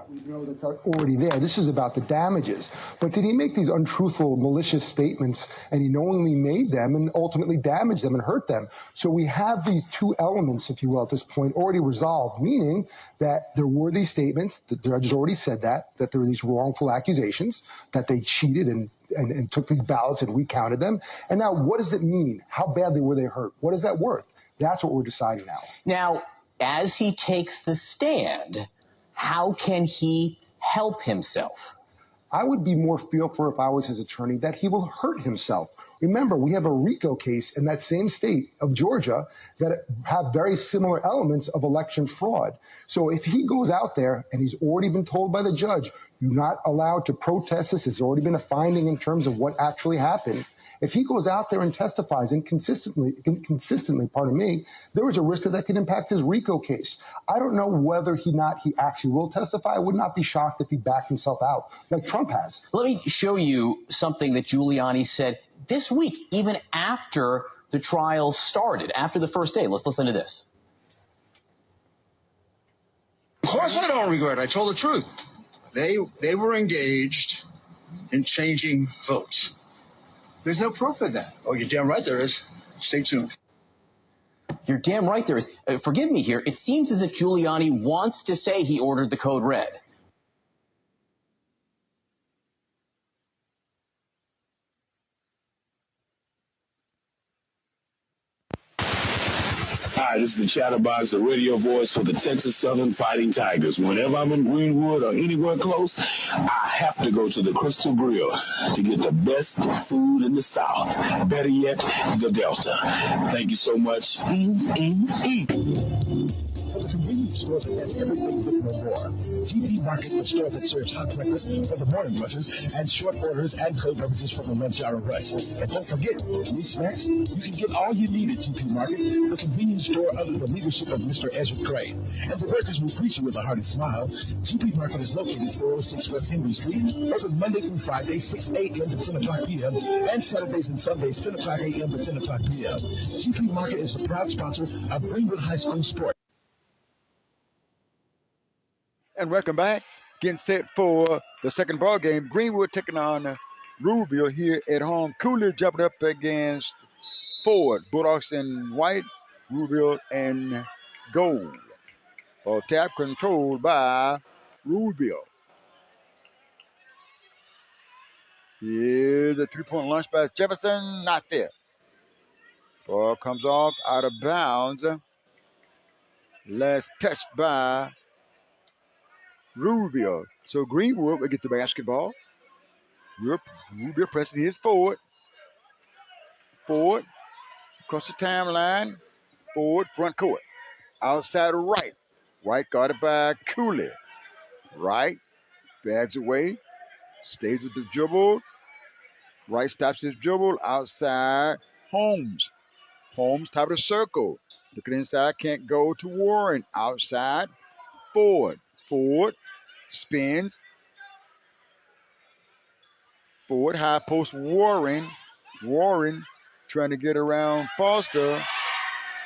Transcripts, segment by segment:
We know that's already there. This is about the damages. But did he make these untruthful, malicious statements, and he knowingly made them and ultimately damaged them and hurt them? So we have these two elements, if you will, at this point already resolved, meaning that there were these statements, the judge has already said that there were these wrongful accusations, that they cheated and took these ballots and recounted them. And now what does it mean? How badly were they hurt? What is that worth? That's what we're deciding now. Now, as he takes the stand, how can he help himself? I would be more fearful if I was his attorney that he will hurt himself. Remember, we have a RICO case in that same state of Georgia that have very similar elements of election fraud. So if he goes out there and he's already been told by the judge, you're not allowed to protest this, there's already been a finding in terms of what actually happened. If he goes out there and testifies inconsistently, there is a risk that could impact his RICO case. I don't know whether he actually will testify. I would not be shocked if he backed himself out, like Trump has. Let me show you something that Giuliani said this week, even after the trial started, after the first day. Let's listen to this. Of course I don't regret it. I told the truth. They were engaged in changing votes. There's no proof of that. Oh, you're damn right there is. Stay tuned. You're damn right there is. Forgive me here. It seems as if Giuliani wants to say he ordered the code red. Hi, this is the Chatterbox, the radio voice for the Texas Southern Fighting Tigers. Whenever I'm in Greenwood or anywhere close, I have to go to the Crystal Grill to get the best food in the South. Better yet, the Delta. Thank you so much. For the convenience store that has everything but no more. GP Market, the store that serves hot breakfast for the morning rushes and short orders and cold beverages for the lunch hour rush. And don't forget, need snacks? You can get all you need at GP Market, the convenience store under the leadership of Mr. Ezra Crane. And the workers will greet you with a hearty smile. GP Market is located 406 West Henry Street, open Monday through Friday, 6 a.m. to 10 o'clock p.m., and Saturdays and Sundays, 10 o'clock a.m. to 10 o'clock p.m. GP Market is a proud sponsor of Greenwood High School Sports. And welcome back. Getting set for the second ball game. Greenwood taking on Ruleville here at home. Cooley jumping up against Ford. Bulldogs in white, Ruleville in gold. Ball tap controlled by Ruleville. Here's a three-point launch by Jefferson. Not there. Ball comes off out of bounds. Last touched by Ruleville. So Greenwood will get the basketball. Ruleville pressing his forward. Forward across the timeline. Forward front court. Outside right. Right guarded by Cooley. Right. Bags away. Stays with the dribble. Right stops his dribble. Outside Holmes. Holmes top of the circle. Looking inside. Can't go to Warren. Outside. Forward. Forward. Spins. Forward, high post, Warren. Warren trying to get around Foster.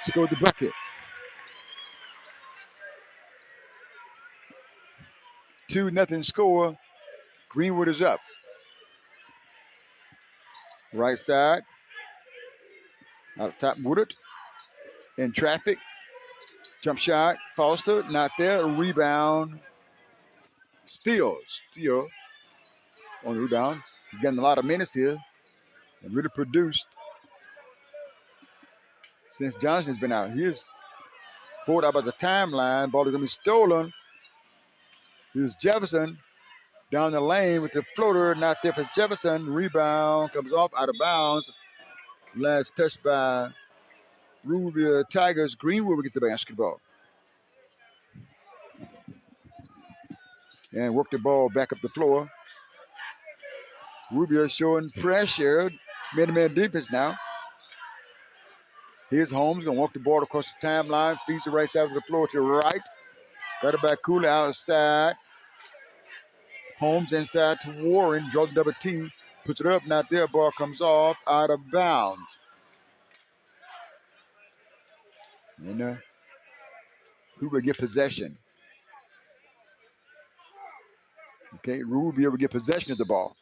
Scored the bucket. 2-0 score. Greenwood is up. Right side. Out of top, Woodard. In traffic. Jump shot. Foster, not there. Rebound. Steal on the rebound. He's getting a lot of minutes here and really produced since Johnson has been out. Here's pulled out by the timeline. Ball is going to be stolen. Here's Jefferson down the lane with the floater. Not there for Jefferson. Rebound comes off out of bounds. Last touch by Ruleville Tigers. Greenwood will get the basketball. And work the ball back up the floor. Rubio showing pressure. Man-to-man defense now. Here's Holmes. Going to walk the ball across the timeline. Feeds the right side of the floor to the right. Got it back Cooley outside. Holmes inside to Warren. Draws the double T. Puts it up. Not there. Ball comes off out of bounds. And who will get possession? Okay, Ruleville will get possession of the ball.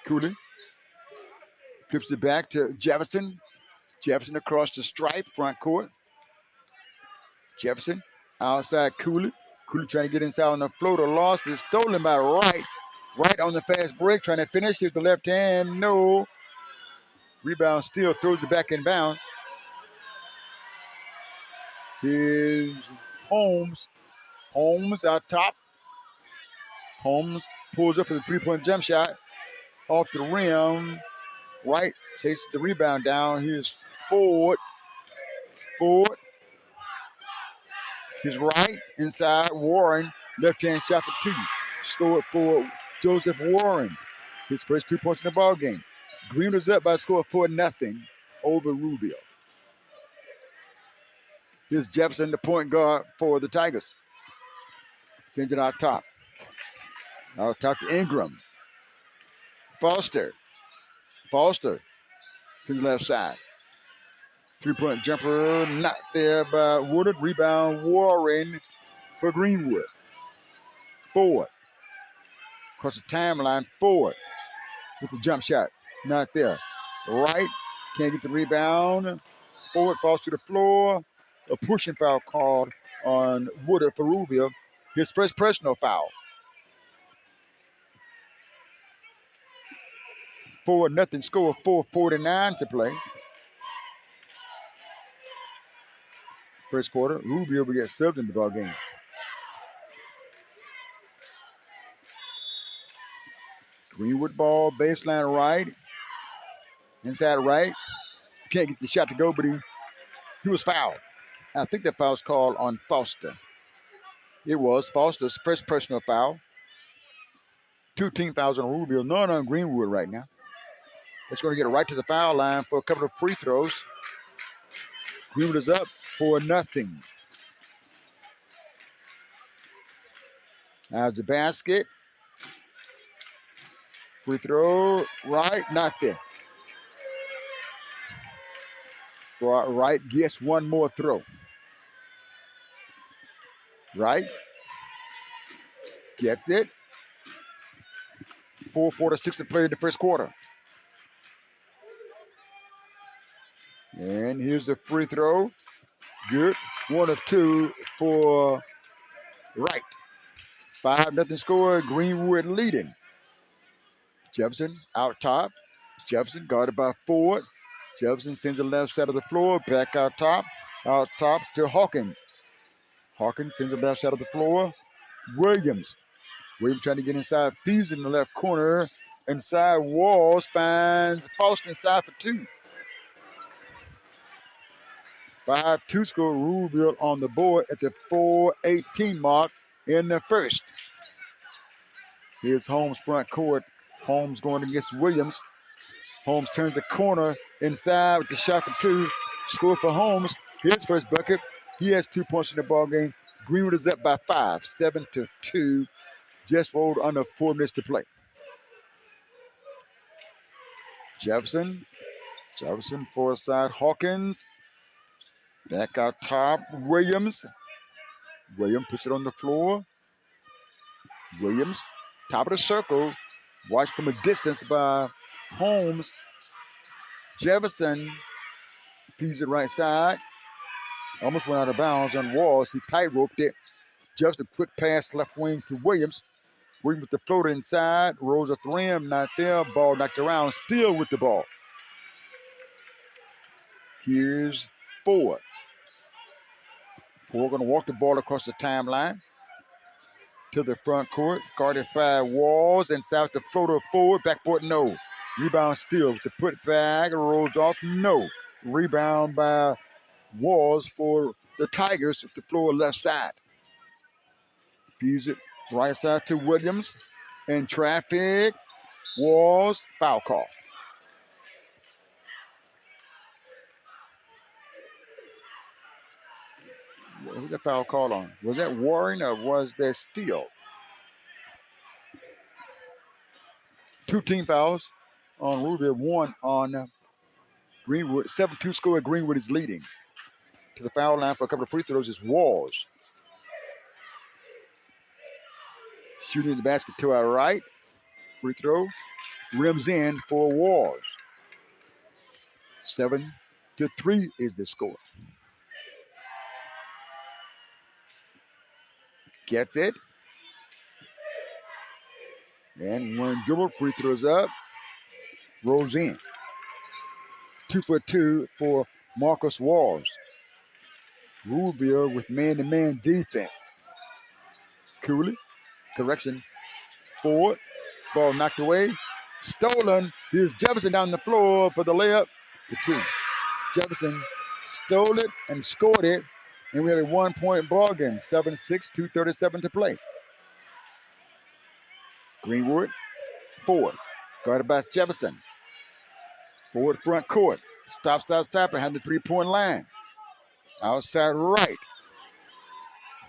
Cooley flips it back to Jefferson. Jefferson across the stripe, front court. Jefferson outside Cooley. Cooley trying to get inside on the floater. Lost is stolen by Wright. Wright on the fast break, trying to finish it with the left hand. No. Rebound still, throws it back in bounds. Here's Holmes. Holmes out top. Holmes pulls up for the three-point jump shot. Off the rim. Wright chases the rebound down. Here's Ford. Ford. He's right inside. Warren. Left-hand shot for two. Scored for Joseph Warren. His first 2 points in the ball game. Green was up by a score of 4-0 over Ruleville. Here's Jefferson, the point guard for the Tigers. Sends it out top. Out top to Ingram. Foster. Foster. Sends left side. 3-point jumper not there by Woodard. Rebound Warren for Greenwood. Ford. Across the timeline. Ford with the jump shot. Not there. Right. Can't get the rebound. Ford falls to the floor. A pushing foul called on Woodard for Ruleville. His first personal foul. 4-0 score. 4:49 to play. First quarter. Ruleville will get subbed in the ball game. Greenwood ball, baseline right. Inside right. Can't get the shot to go, but he was fouled. I think that foul was called on Foster. It was Foster's first personal foul. 2 team fouls on Ruleville, none on Greenwood right now. It's going to get right to the foul line for a couple of free throws. Greenwood is up 4-0. Now the basket. Free throw, right, not there. Right gets one more throw. Right. Gets it. 4:46 to play in the first quarter. And here's the free throw. Good. 1 of 2 for Wright. 5-0 score. Greenwood leading. Jefferson out top. Jefferson guarded by Ford. Jefferson sends the left side of the floor. Back out top. Out top to Hawkins. Hawkins sends the left side of the floor. Williams. Williams trying to get inside. Feeds in the left corner. Inside Walls finds Foster inside for 2. 5-2 score. Ruleville on the board at the 4:18 mark in the first. Here's Holmes front court. Holmes going against Williams. Holmes turns the corner inside with the shot for 2. Score for Holmes. His first bucket. He has 2 points in the ball game. Greenwood is up by 5, 7-2. Just rolled under 4 minutes to play. Jefferson far side. Hawkins. Back out top. Williams puts it on the floor. Williams, top of the circle. Watched from a distance by Holmes. Jefferson feeds it right side. Almost went out of bounds on Walls. He tight-roped it. Jefferson quick pass left wing to Williams. Williams with the floater inside. Rolls at the rim. Not there. Ball knocked around. Still with the ball. Here's Ford. Ford going to walk the ball across the timeline to the front court. Guarded by Walls. Inside the floater forward. Backboard, no. Rebound still with the put back. Rolls off, no. Rebound by Walls for the Tigers with the floor left side. Feeds it right side to Williams. In traffic. Walls, foul call. What was that foul call on? Was that Warren or was that Steele? 2 team fouls on Ruleville, 1 on Greenwood. 7-2 score. Greenwood is leading. To the foul line for a couple of free throws is Walls. Shooting the basket to our right. Free throw. Rims in for Walls. 7-3 is the score. Gets it. And one dribble. Free throws up. Rolls in. 2 for 2 for Marcus Walls. Ruleville with man-to-man defense. Cooley. Correction. Forward. Ball knocked away. Stolen. Here's Jefferson down the floor for the layup. The 2. Jefferson stole it and scored it. And we have a 1-point ball game. 7-6, 2:37 to play. Greenwood. Forward. Guarded by Jefferson. Forward front court. Stops outside behind the 3-point line. Outside right.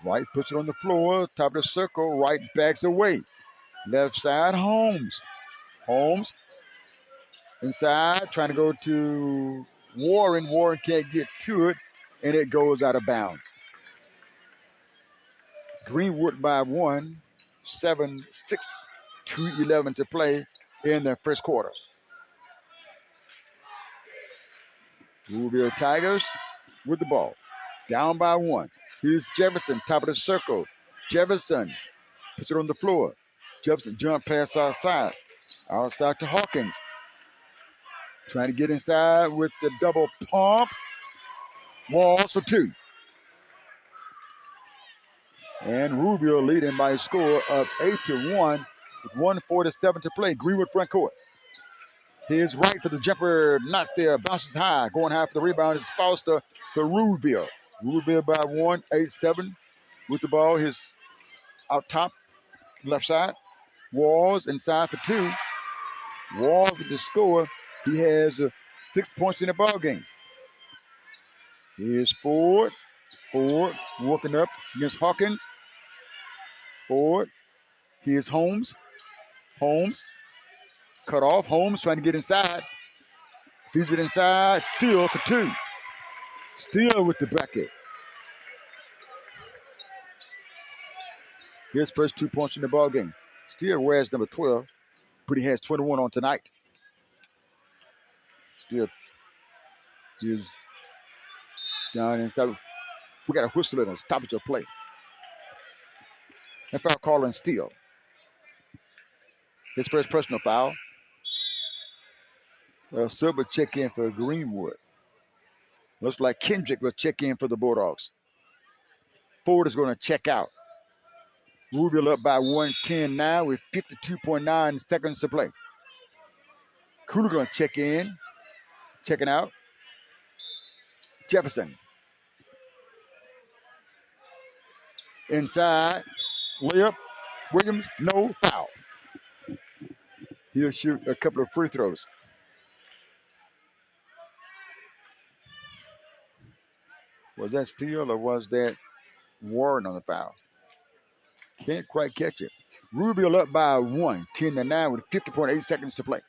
Right puts it on the floor. Top of the circle. Right backs away. Left side, Holmes. Holmes inside, trying to go to Warren. Warren can't get to it, and it goes out of bounds. Greenwood by 1, 7-6, 2:11 to play in the first quarter. Ruleville Tigers with the ball. Down by 1. Here's Jefferson, top of the circle. Jefferson puts it on the floor. Jefferson jump pass outside. Outside to Hawkins. Trying to get inside with the double pump. Walls for 2. And Ruleville leading by a score of 8-1 with 1:47 to play. Greenwood front court. Here's right for the jumper. Not there. Bounces high. Going high for the rebound is Foster for Ruleville. Ruleville by 1, 8-7 with the ball. His out top, left side. Walls inside for 2. Walls with the score. He has 6 points in the ball game. Here's Ford. Ford working up against Hawkins. Ford. Here's Holmes. Holmes. Cut off. Holmes trying to get inside. Feeds it inside. Steal for 2. Steal with the bucket. His first 2 points in the ball game. Steele wears number 12, but he has 21 on tonight. Steele is down inside. We got a whistle and a stoppage of play. And foul call on Steele. His first personal foul. Silver check in for Greenwood. Looks like Kendrick will check in for the Bulldogs. Ford is going to check out. Ruleville up by 110 now with 52.9 seconds to play. Cooler going to check in. Checking out. Jefferson. Inside. Layup. Williams, no foul. He'll shoot a couple of free throws. Was that Steele or was that Warren on the foul? Can't quite catch it. Ruleville up by 1, 10-9 with 50.8 seconds to play.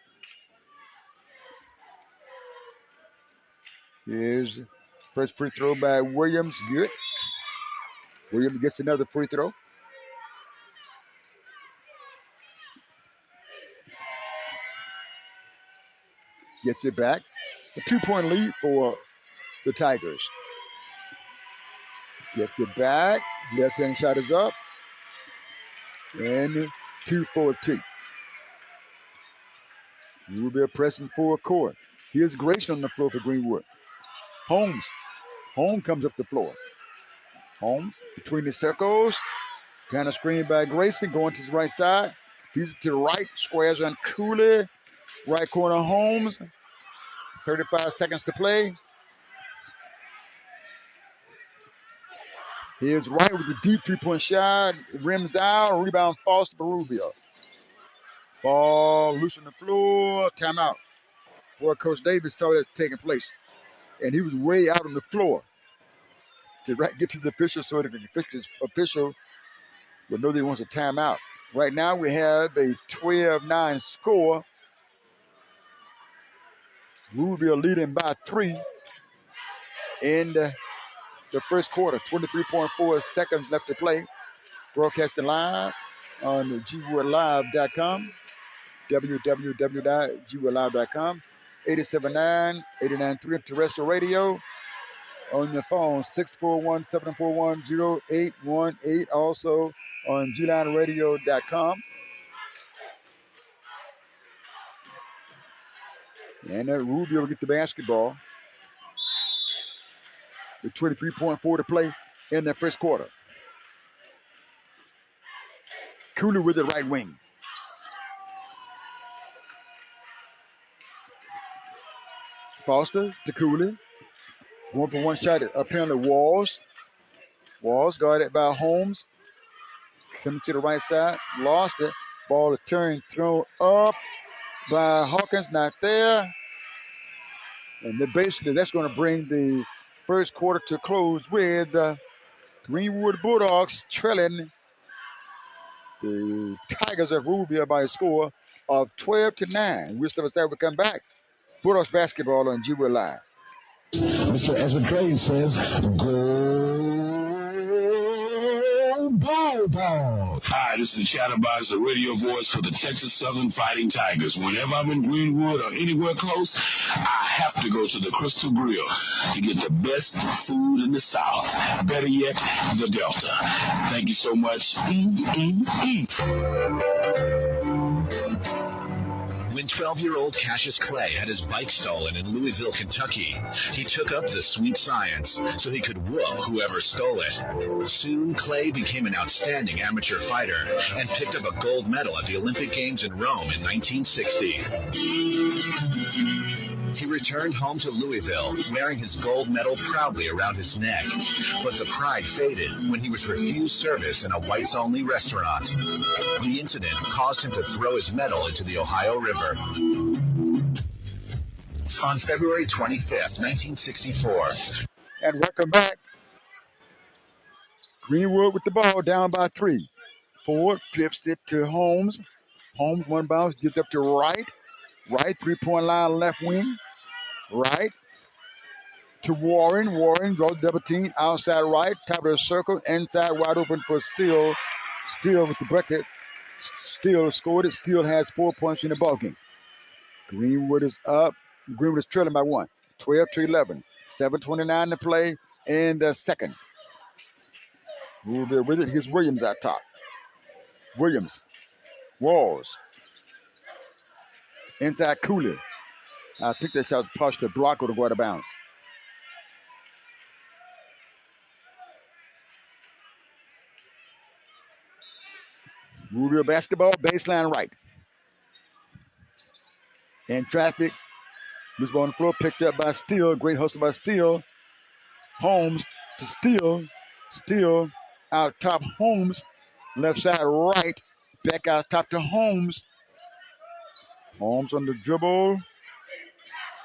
Here's first free throw by Williams. Good. Williams gets another free throw. Gets it back. A 2-point lead for the Tigers. Gets it back. Left hand shot is up. And 2 for 2. Ruleville pressing full court. Here's Grayson on the floor for Greenwood. Holmes. Holmes comes up the floor. Holmes between the circles. Kind of screened by Grayson. Going to his right side. He's to the right. Squares on Cooley. Right corner Holmes. 35 seconds to play. Here's right with the deep 3-point shot. Rims out. Rebound falls to Ruleville. Ball loose on the floor. Timeout. Boy, Coach Davis saw that taking place. And he was way out on the floor to get to the official so that the official would know that he wants a timeout. Right now we have a 12-9 score. Ruleville leading by 3 in the first quarter. 23.4 seconds left to play. Broadcasting live on GWoodLive.com, www.GWoodLive.com, 879-893 terrestrial radio. On your phone, 641-741-0818. Also on GLineRadio.com. And Rubio will get the basketball with 23.4 to play in the first quarter. Cooley with the right wing. Foster to Cooley. 1-for-1 shot apparently Walls. Walls guarded by Holmes. Coming to the right side. Lost it. Ball turned, thrown up by Hawkins. Not there. And then basically that's going to bring the first quarter to close with Greenwood Bulldogs trailing the Tigers of Ruleville by a score of 12-9. We'll still say we come back. Bulldogs basketball on G Live. Mr. Ezra Gray says, go Bulldogs. Hi, this is the Chatterbox, the radio voice for the Texas Southern Fighting Tigers. Whenever I'm in Greenwood or anywhere close, I have to go to the Crystal Grill to get the best food in the South. Better yet, the Delta. Thank you so much. When 12-year-old Cassius Clay had his bike stolen in Louisville, Kentucky, he took up the sweet science so he could whoop whoever stole it. Soon, Clay became an outstanding amateur fighter and picked up a gold medal at the Olympic Games in Rome in 1960. He returned home to Louisville, wearing his gold medal proudly around his neck. But the pride faded when he was refused service in a whites-only restaurant. The incident caused him to throw his medal into the Ohio River. On February 25th, 1964. And welcome back. Greenwood with the ball, down by 3. Ford flips it to Holmes. Holmes, one bounce, gives up to Wright. Wright, 3-point line, left wing. Right to Warren. Warren draws double team outside right, top of the circle, inside wide open for Steele. Steele with the bucket. Steele scored it. Steele has 4 points in the ballgame. Greenwood is up. Greenwood is trailing by 1. 12-11. 7:29 to play in the second. Ruleville with it. Here's Williams at top. Williams. Walls. Inside Cooley. I think that shot was partially blocked or to go out of bounds. Ruleville basketball, baseline right. In traffic. Loose ball on the floor, picked up by Steele. Great hustle by Steele. Holmes to Steele. Steele out top Holmes. Left side right. Back out top to Holmes. Holmes on the dribble.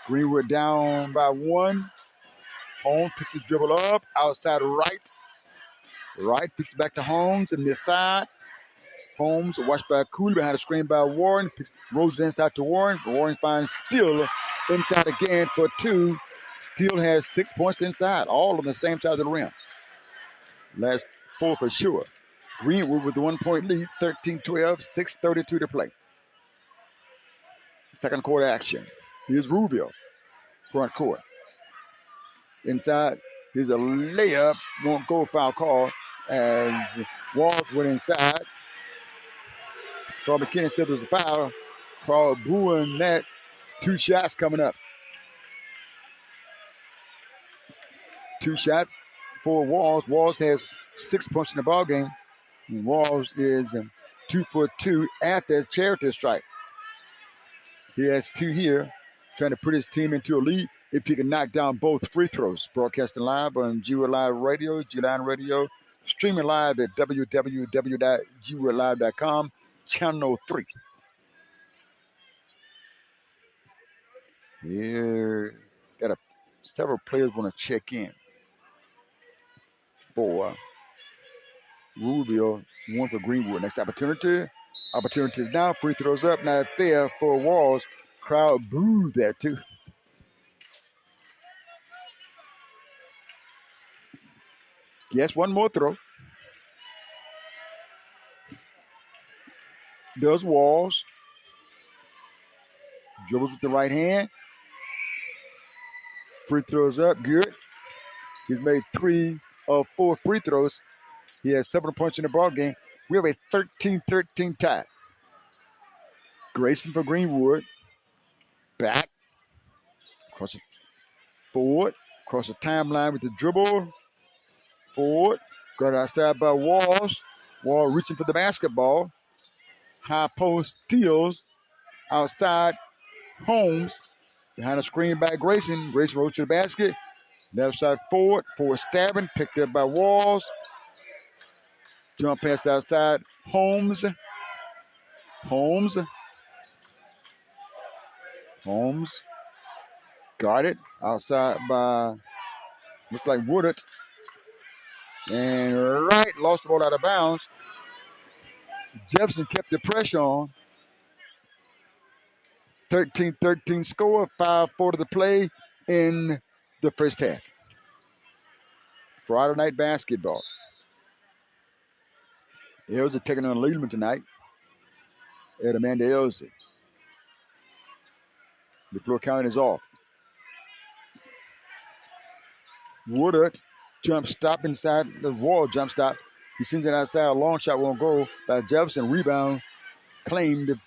Greenwood down by 1. Holmes picks the dribble up. Outside right. Right, picks it back to Holmes and this side. Holmes watched by Cooley behind the screen by Warren. Rolls it inside to Warren. Warren finds Steele inside again for 2. Steele has 6 points inside, all on the same side of the rim. Last 4 for sure. Greenwood with the 1-point lead, 13-12, 6:32 to play. Second quarter action. Here's Ruleville, front court. Inside, here's a layup, won't go, foul call as Walls went inside. Carl McKinney still does a foul. Carl booing that. 2 shots coming up. 2 shots for Walls. Walls has 6 points in the ball game. And Walls is 2 for 2 at the charity strike. He has 2 here, trying to put his team into a lead if he can knock down both free throws. Broadcasting live on G-Wood Live Radio, G-Line Radio, streaming live at www.gwoodlive.com, channel 3. Here, got several players want to check in for Ruleville, 1 for Greenwood. Next opportunity. Opportunities now. Free throws up. Not there for Walls. Crowd booed that too. Yes, one more throw. does Walls. Dribbles with the right hand. Free throws up. Good. He's made 3 of 4 free throws. He has 7 points in the ball game. We have a 13-13 tie. Grayson for Greenwood. Back. Across the forward. Across the timeline with the dribble. Forward. Got outside by Walls. Wall reaching for the basketball. High post steals. Outside. Holmes. Behind the screen by Grayson. Grayson rolls to the basket. Left side forward. Forward stabbing. Picked up by Walls. Jump pass outside. Holmes. Holmes. Got it. Outside by, looks like Woodard. And right, lost the ball out of bounds. Jefferson kept the pressure on. 13-13 score. 5-4 to the play in the first half. Friday night basketball. Elsie taking on Lehman tonight at Amanda Elsie. The floor count is off. Woodard jump stop inside the wall, jump stop. He sends it outside. A long shot won't go by Jefferson. Rebound claimed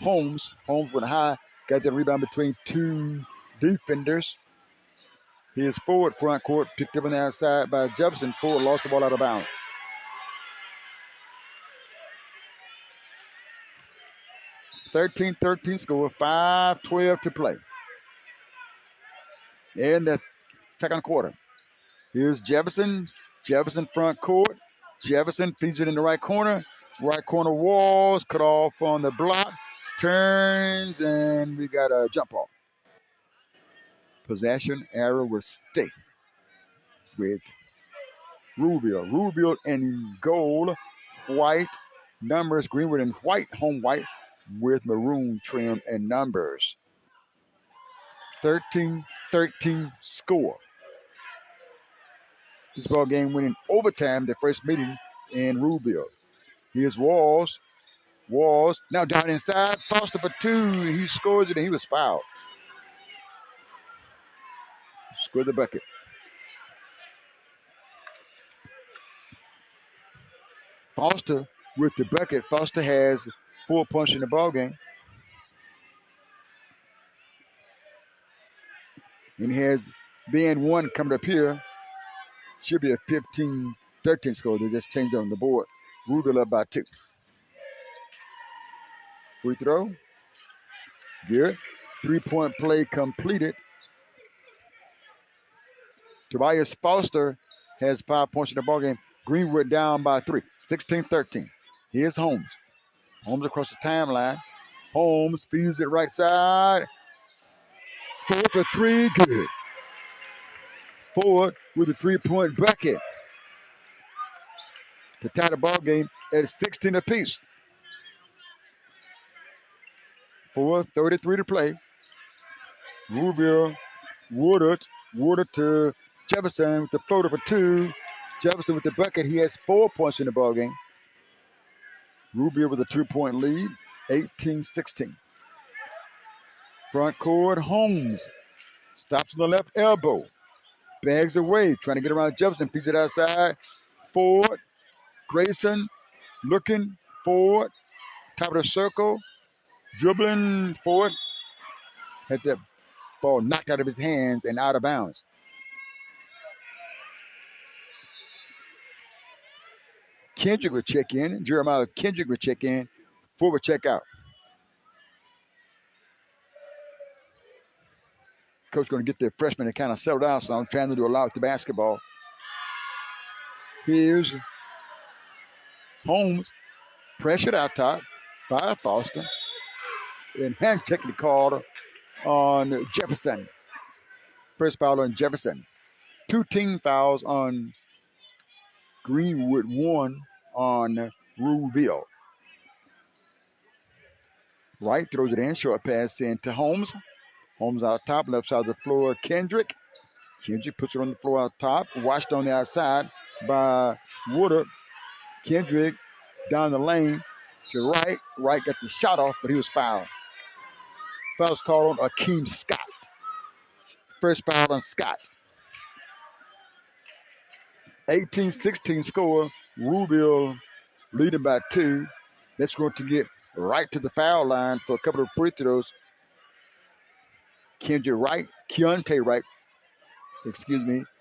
Holmes. Holmes went high. Got that rebound between 2 defenders. He is forward front court. Picked up on the outside by Jefferson. Forward lost the ball out of bounds. (13-13) score. 5:12 to play in the second quarter. Here's Jefferson. Jefferson front court. Jefferson feeds it in the right corner. Right corner Walls. Cut off on the block. Turns, and we got a jump off. Possession arrow will stay with Ruleville. Ruleville in gold. White numbers. Greenwood in white. Home white with maroon trim and numbers. 13-13 score. This ball game went in overtime, the first meeting in Ruleville. Here's Walls. Walls now down inside. Foster for 2. He scores it and he was fouled. Scored the bucket. Foster with the bucket. Foster has 4 points in the ball game. And he has been 1 coming up here. Should be a 15-13 score. They just changed on the board. Ruleville up by 2. Free throw. Good. 3-point play completed. Tobias Foster has 5 points in the ball game. Greenwood down by 3. 16-13. Here's Holmes. Holmes across the timeline. Holmes feeds it right side. 4 for 3. Good. Forward with a 3-point bucket to tie the ball game at 16 apiece. 4:33 to play. Ruleville, Woodard to Jefferson with the floater for 2. Jefferson with the bucket. He has 4 points in the ball game. Ruleville with a 2-point lead, 18-16. Front court, Holmes stops on the left elbow. Bags away, trying to get around Jefferson. Feeds it outside. Forward. Grayson looking forward. Top of the circle. Dribbling forward. Had that ball knocked out of his hands and out of bounds. Kendrick would check in. Jeremiah Kendrick would check in. Forward check out. Coach going to get the freshman to kind of settle down, so I'm trying to do a lot with the basketball. Here's Holmes. Pressured out top by Foster. And hand technically called on Jefferson. First foul on Jefferson. 2 team fouls on Greenwood, 1 on Ruleville. Wright throws it in. Short pass in to Holmes. Holmes out top, left side of the floor. Kendrick puts it on the floor out top. Watched on the outside by Woodard. Kendrick down the lane. to Wright. Wright got the shot off, but he was fouled. Foul's called on Akeem Scott. First foul on Scott. 18-16 score. Ruleville leading by 2. That's going to get Wright to the foul line for a couple of free throws. Keontae Wright,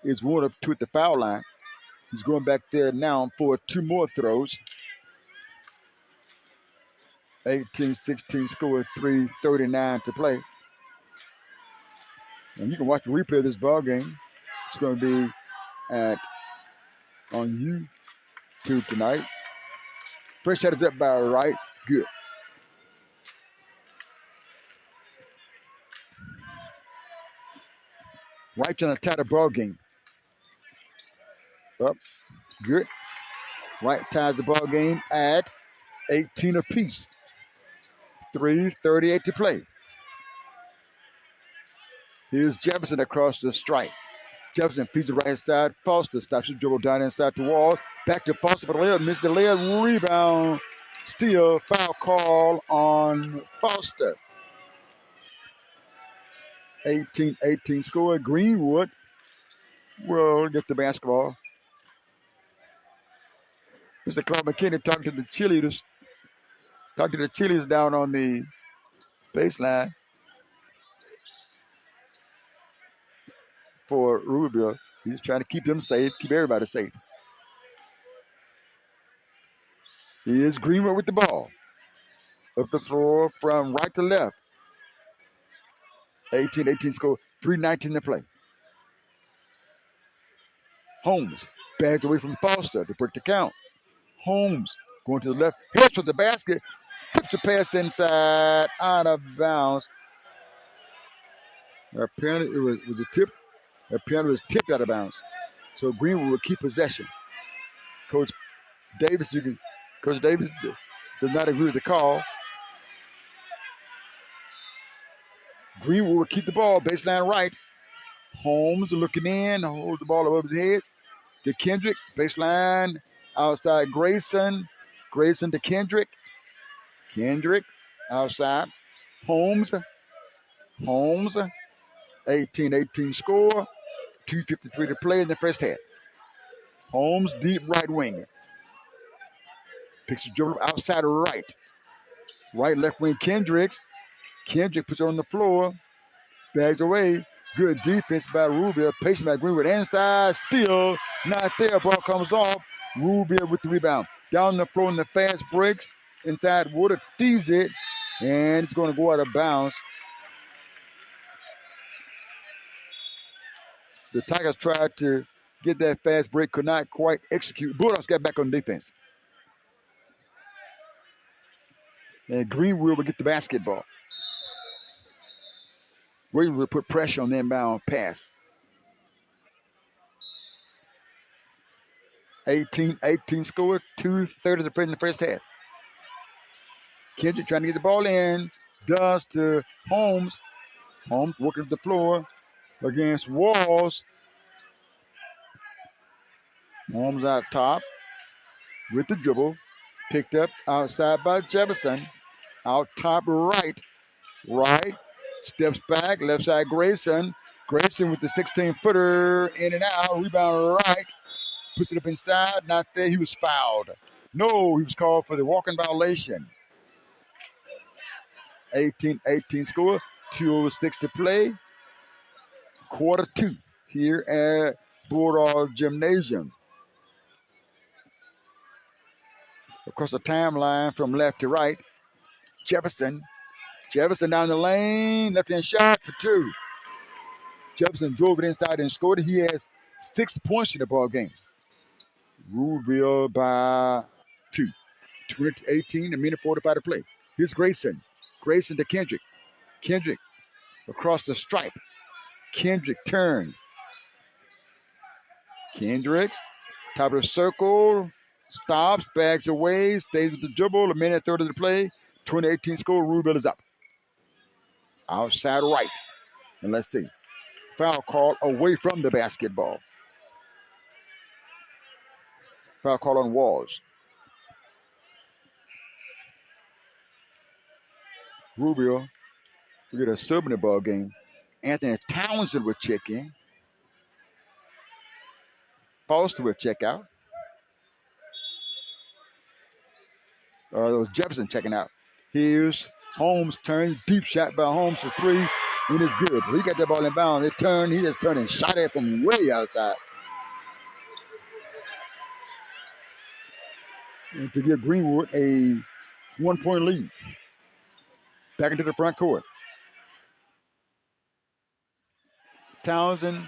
is 1 of 2 at the foul line. He's going back there now for 2 more throws. 18-16 score, 3:39 to play. And you can watch the replay of this ball game. It's going to be on YouTube tonight. First shot is up by Wright. Good. Wright trying to tie the ball game. Up. Good. Wright ties the ball game at 18 apiece. 3:38 to play. Here's Jefferson across the stripe. Jefferson feeds the right side. Foster stops the dribble down inside the wall. Back to Foster for the layup. Missed the layup. Rebound. Steal. Foul call on Foster. 18-18 score. Greenwood will get the basketball. Mr. Clark McKinney talking to the cheerleaders. Talking to the cheerleaders down on the baseline for Ruleville. He's trying to keep them safe, keep everybody safe. Here's Greenwood with the ball. Up the floor from right to left. 18-18 score, 3:19 to play. Holmes bags away from Foster to break the count. Holmes going to the left, hits with the basket, puts the pass inside, out of bounds. Apparently it was a tip. Apparently it was tipped out of bounds. So Greenwood will keep possession. Coach Davis does not agree with the call. Greenwood will keep the ball, baseline right. Holmes looking in, holds the ball above his head. To Kendrick, baseline outside Grayson. Grayson to Kendrick. Kendrick outside. Holmes. 18-18 score. 2:53 to play in the first half. Holmes deep right wing. Picks the dribble outside right. Right left wing Kendrick. Kendrick puts it on the floor. Bags away. Good defense by Ruleville. Patient by Greenwood. Inside. Still not there. Ball comes off. Ruleville with the rebound. Down the floor in the fast breaks. Inside Woodard sees it. And it's going to go out of bounds. The Tigers tried to get that fast break. Could not quite execute. Bulldogs got back on defense. And Greenwood will get the basketball. Williams will put pressure on the inbound pass. 18-18 score, 2:30 to play in the first half. Kendrick trying to get the ball in. Does to Holmes. Holmes working the floor against Walls. Holmes out top with the dribble. Picked up outside by Jefferson. Out top right. Right. Steps back. Left side Grayson. Grayson with the 16-footer. In and out. Rebound right. Puts it up inside. Not there. He was fouled. No, he was called for the walking violation. 18-18 score. 2:06 to play. Quarter 2 here at Bulldog Gymnasium. Across the timeline from left to right. Jefferson down the lane. Left-hand shot for 2. Jefferson drove it inside and scored. He has 6 points in the ball game. Ruleville by 2. 20-18, a minute 45 to play. Here's Grayson. Grayson to Kendrick. Kendrick across the stripe. Kendrick turns. Kendrick, top of the circle, stops, bags away, stays with the dribble. A minute 30 to play. 20-18 score. Ruleville is up. Outside right. And let's see. Foul call away from the basketball. Foul call on Walls. Ruleville will get a sub in the ball game. Anthony Townsend will check in. Foster will check out. That was Jefferson checking out. Here's Holmes' turn. Deep shot by Holmes for three. And it's good. He got that ball in bounds. It turned. He just turned and shot it from way outside. And to give Greenwood a 1-point lead. Back into the front court. Townsend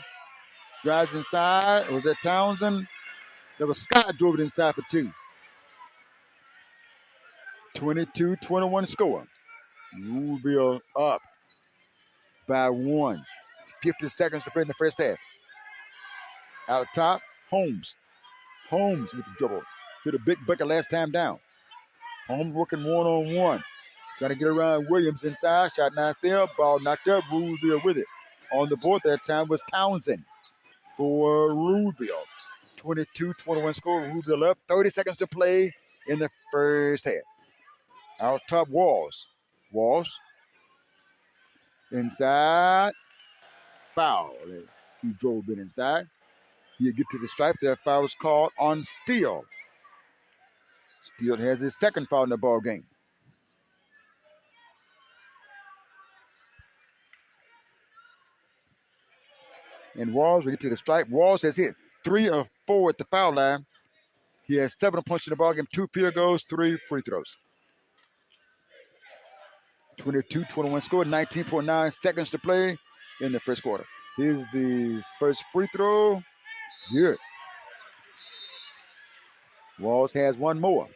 drives inside. Was that Townsend? That was Scott drove it inside for two. 22-21 score. Ruleville up by 1. 50 seconds to play in the first half. Out top, Holmes. Holmes with the dribble. Hit a big bucket last time down. Holmes working one-on-one. Trying to get around Williams inside. Shot not there. Ball knocked up. Ruleville with it. On the board that time was Townsend for Ruleville. 22-21 score. Ruleville up. 30 seconds to play in the first half. Out top, Walls. Walls. Inside. Foul. He drove it inside. He'll get to the stripe. That foul was called on Steele. Steele has his second foul in the ball game. And Walls will get to the stripe. Walls has hit 3 of 4 at the foul line. He has 7 points in the ball game, 2 field goals, 3 free throws. 22-21 score, 19.9 seconds to play in the first quarter. Here's the first free throw. Good. Walls has 1 more.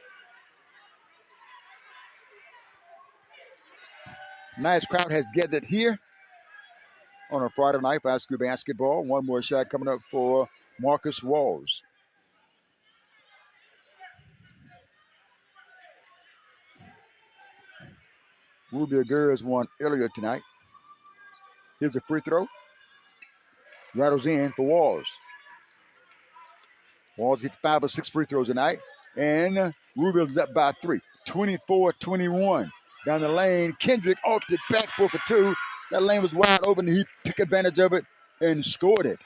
Nice crowd has gathered here on a Friday night for high school basketball. 1 more shot coming up for Marcus Walls. Ruleville girls won earlier tonight. Here's a free throw. Rattles in for Walls. Walls hits 5 or 6 free throws tonight. And Ruleville is up by 3. 24-21. Down the lane. Kendrick off the backboard for 2. That lane was wide open. He took advantage of it and scored it.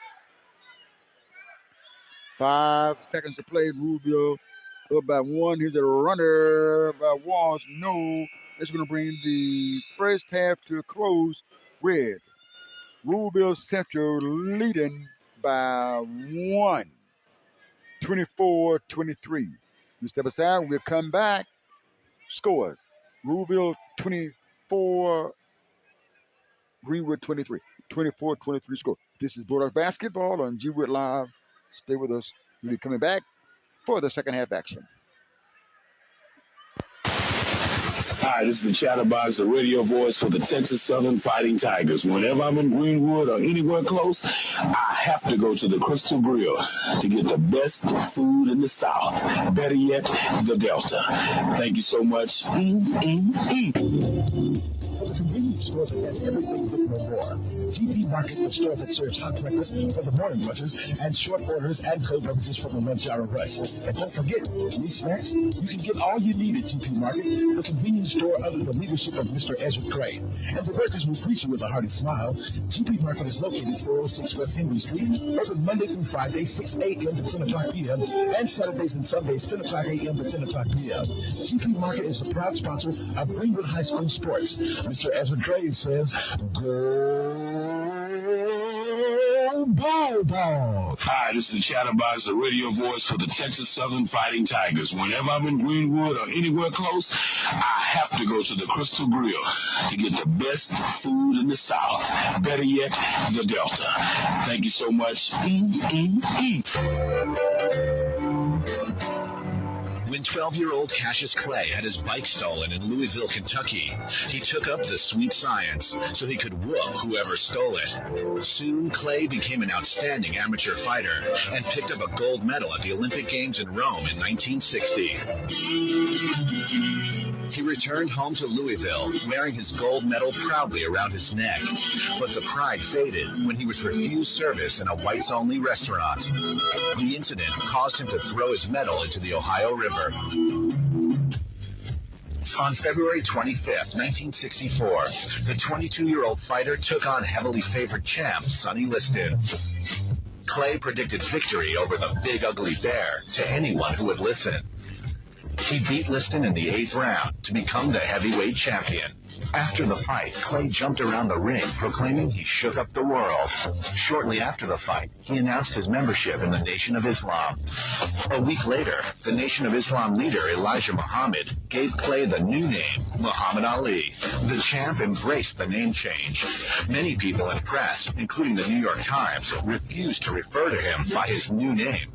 5 seconds to play. Ruleville up by 1. Here's a runner by Walls. No. That's going to bring the first half to a close with Ruleville Central leading by 1. 24-23. We step aside. We'll come back. Score. Ruleville 24. Greenwood 23. 24-23 score. This is Bulldog Basketball on G-Wood Live. Stay with us. We'll be coming back for the second half action. Hi, this is the Chatterbox, the radio voice for the Texas Southern Fighting Tigers. Whenever I'm in Greenwood or anywhere close, I have to go to the Crystal Grill to get the best food in the South. Better yet, the Delta. Thank you so much. For the convenience store that has everything but no more. GP Market, the store that serves hot breakfast for the morning rushes and short orders and cold beverages for the lunch hour rush. And don't forget, these snacks, you can get all you need at GP Market, the convenience store under the leadership of Mr. Ezra Gray. And the workers will greet you with a hearty smile. GP Market is located 406 West Henry Street, open Monday through Friday, 6 a.m. to 10 o'clock p.m., and Saturdays and Sundays, 10 o'clock a.m. to 10 o'clock p.m. GP Market is a proud sponsor of Greenwood High School sports. Mr. Ezra Gray says, "Go Bulldog!" Hi, this is the Chatterbox, the radio voice for the Texas Southern Fighting Tigers. Whenever I'm in Greenwood or anywhere close, I have to go to the Crystal Grill to get the best food in the South. Better yet, the Delta. Thank you so much. When 12-year-old Cassius Clay had his bike stolen in Louisville, Kentucky, he took up the sweet science so he could whoop whoever stole it. Soon, Clay became an outstanding amateur fighter and picked up a gold medal at the Olympic Games in Rome in 1960. He returned home to Louisville, wearing his gold medal proudly around his neck. But the pride faded when he was refused service in a whites-only restaurant. The incident caused him to throw his medal into the Ohio River. On February 25th, 1964, the 22-year-old fighter took on heavily favored champ Sonny Liston. Clay predicted victory over the Big Ugly Bear to anyone who would listen. He beat Liston in the 8th round to become the heavyweight champion. After the fight, Clay jumped around the ring, proclaiming he shook up the world. Shortly after the fight, he announced his membership in the Nation of Islam. A week later, the Nation of Islam leader Elijah Muhammad gave Clay the new name, Muhammad Ali. The champ embraced the name change. Many people and press, including the New York Times, refused to refer to him by his new name.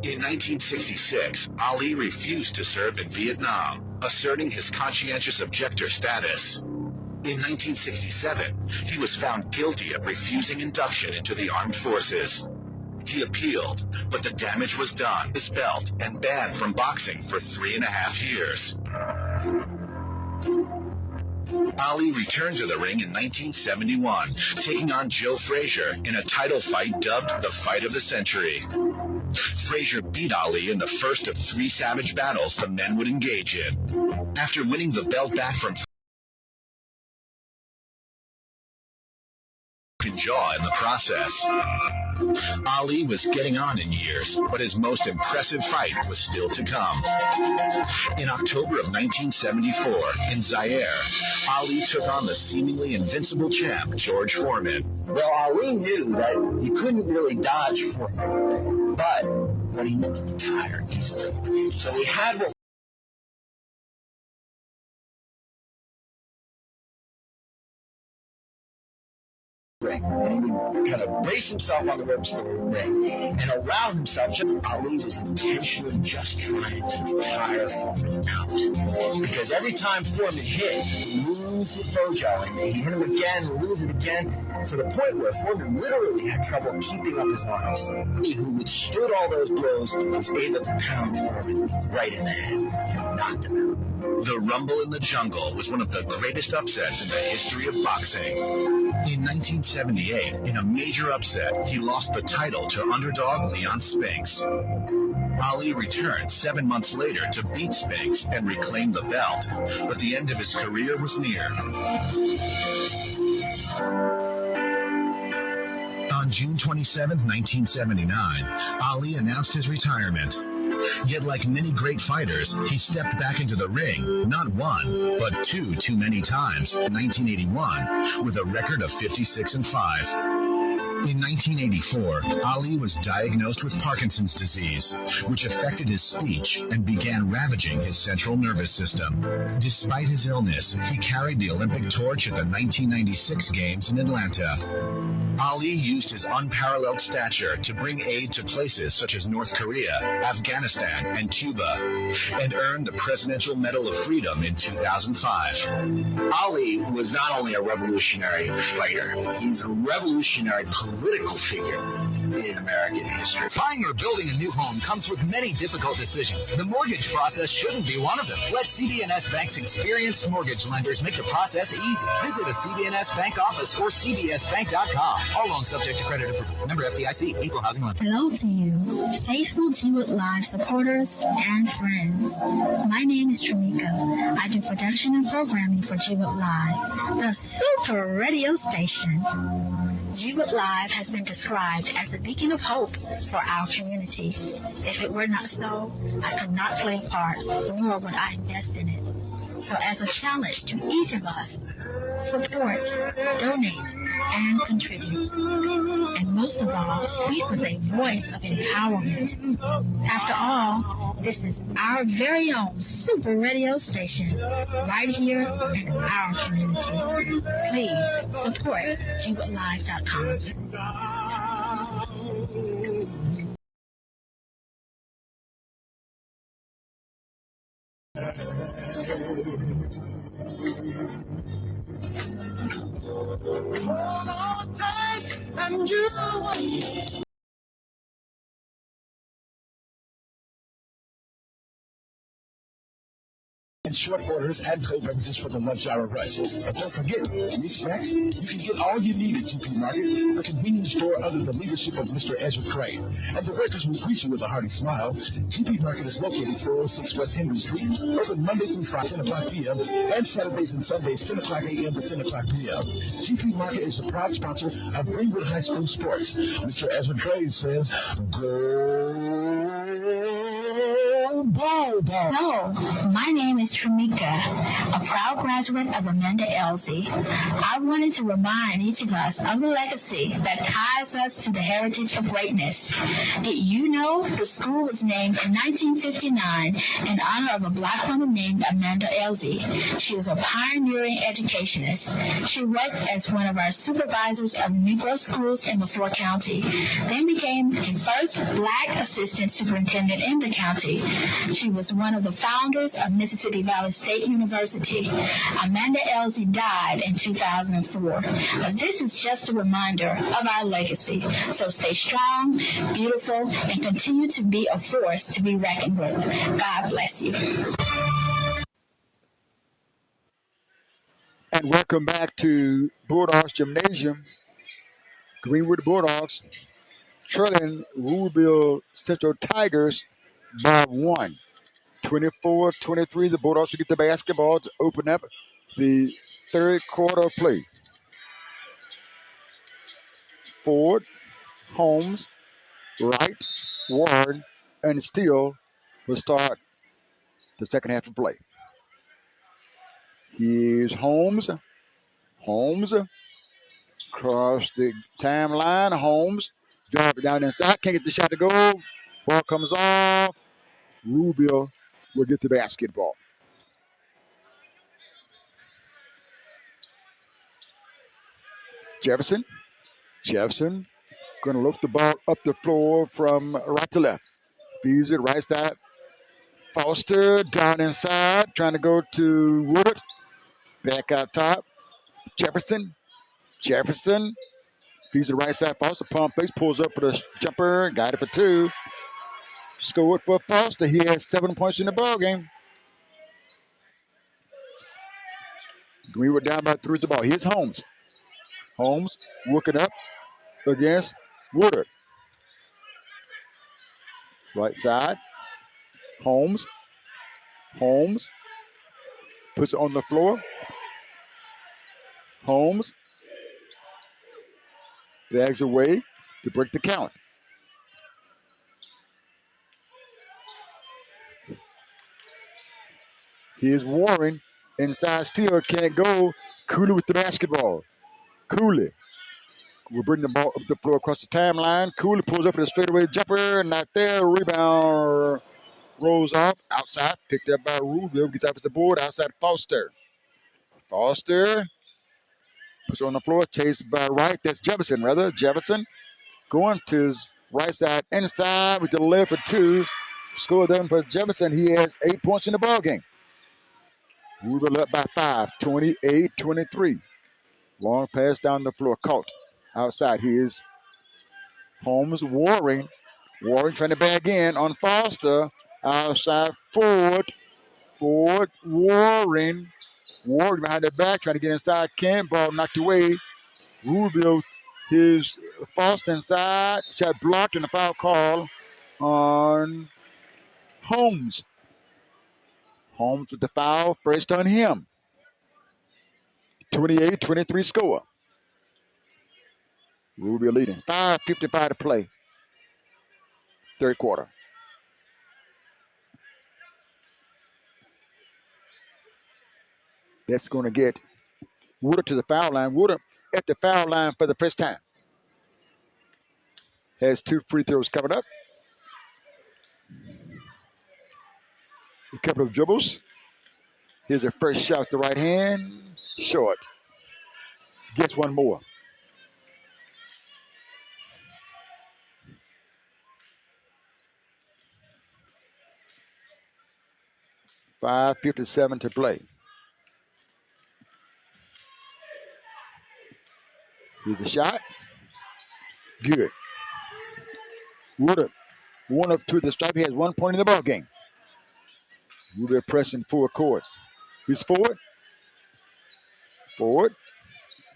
In 1966, Ali refused to serve in Vietnam, asserting his conscientious objector status. In 1967, he was found guilty of refusing induction into the armed forces. He appealed, but the damage was done, his belt, and banned from boxing for 3.5 years. Ali returned to the ring in 1971, taking on Joe Frazier in a title fight dubbed the Fight of the Century. Frazier beat Ali in the first of 3 savage battles the men would engage in. After winning the belt back from jaw in the process. Ali was getting on in years, but his most impressive fight was still to come. In October of 1974, in Zaire, Ali took on the seemingly invincible champ, George Foreman. Well, Ali knew that he couldn't really dodge Foreman, but he knew he tired easily. So he had what ring, and he would kind of brace himself on the ropes of the ring and allow himself. Ali was intentionally just trying to tire Foreman out, because every time Foreman hit, he would lose his mojo, and he'd hit him again, lose it again, to the point where Foreman literally had trouble keeping up his arms. He who withstood all those blows was able to pound Foreman right in the head and knocked him out. The Rumble in the Jungle was one of the greatest upsets in the history of boxing. In 1978, in a major upset, he lost the title to underdog Leon Spinks. Ali returned 7 months later to beat Spinks and reclaim the belt, but the end of his career was near. On June 27, 1979, Ali announced his retirement. Yet like many great fighters, he stepped back into the ring, not one, but two too many times, in 1981, with a record of 56-5. In 1984, Ali was diagnosed with Parkinson's disease, which affected his speech and began ravaging his central nervous system. Despite his illness, he carried the Olympic torch at the 1996 Games in Atlanta. Ali used his unparalleled stature to bring aid to places such as North Korea, Afghanistan, and Cuba, and earned the Presidential Medal of Freedom in 2005. Ali was not only a revolutionary fighter, he's a revolutionary political figure in American history. Buying or building a new home comes with many difficult decisions. The mortgage process shouldn't be one of them. Let CB&S Bank's experienced mortgage lenders make the process easy. Visit a CB&S Bank office or cbsbank.com. All loans subject to credit approval. Member FDIC, Equal Housing Lender. Hello to you, faithful G-Wood Live supporters and friends. My name is Tramika. I do production and programming for G-Wood Live, the super radio station. G-Wood Live has been described as a beacon of hope for our community. If it were not so, I could not play a part, nor would I invest in it. So as a challenge to each of us, support, donate, and contribute. And most of all, speak with a voice of empowerment. After all, this is our very own super radio station, right here in our community. Please support GWoodLive.com. Hold on tight and you and short orders and cold beverages for the lunch hour rush. And don't forget, meat snacks, you can get all you need at GP Market, the convenience store under the leadership of Mr. Ezra Crane. And the workers will greet you with a hearty smile. GP Market is located 406 West Henry Street, open Monday through Friday, 10 o'clock p.m., and Saturdays and Sundays, 10 o'clock a.m. to 10 o'clock p.m. GP Market is the proud sponsor of Greenwood High School sports. Mr. Ezra Crane says, go Bulldogs! Hello, my name is Tramika, a proud graduate of Amanda Elsie. I wanted to remind each of us of the legacy that ties us to the heritage of greatness. Did you know the school was named in 1959 in honor of a black woman named Amanda Elsie? She was a pioneering educationist. She worked as one of our supervisors of Negro schools in LaFleur County, then became the first black assistant superintendent in the county. She was one of the founders of Mississippi Valley State University. Amanda Elsie died in 2004. But this is just a reminder of our legacy. So stay strong, beautiful, and continue to be a force to be reckoned with. God bless you. And welcome back to Bulldogs Gymnasium. Greenwood Bulldogs trailing Ruleville Central Tigers by 1. 24-23, the Bulldogs will get the basketball to open up the third quarter of play. Ford, Holmes, Wright, Ward, and Steele will start the second half of play. Here's Holmes. Holmes across the timeline. Holmes drive it down inside. Can't get the shot to go. Ball comes off. Rubio will get the basketball. Jefferson going to lift the ball up the floor from right to left. Feeds it right side. Foster down inside, trying to go to Woodard. Back out top. Jefferson feeds it right side. Foster pump fakes, pulls up for the jumper. Got it for 2. Scored for Foster. He has 7 points in the ball game. Greenwood down by 3 with the ball. Here's Holmes. Holmes working up against Woodard. Right side. Holmes puts it on the floor. Holmes bags away to break the count. Here's Warren. Inside Steele can't go. Cooley with the basketball. Cooley will bring the ball up the floor across the timeline. Cooley pulls up for the straightaway jumper. Not there. Rebound rolls off. Outside. Picked up by Rubio. Gets off the board. Outside Foster. Foster puts it on the floor. Chased by Wright. That's Jefferson, rather. Jefferson going to his right side. Inside with the left for 2. Score them for Jefferson. He has 8 points in the ball game. Rubio up by 5. 28-23. Long pass down the floor. Caught. Outside. Here's Holmes. Warren trying to bag in on Foster. Outside Ford. Warren behind the back trying to get inside. Can't. Ball knocked away. Rubio. His Foster inside. Shot blocked and a foul call on Holmes. Holmes with the foul. First on him. 28-23 score. Rubio leading. 5:55 to play. Third quarter. That's going to get Woodard to the foul line. Woodard at the foul line for the first time. Has 2 free throws coming up. A couple of dribbles. Here's a first shot with the right hand. Short. Gets one more. $5:57 to play. Here's a shot. Good. Woodard 1 of 2 at the stripe. He has 1 point in the ball game. Ruleville pressing full court. He's forward. Forward.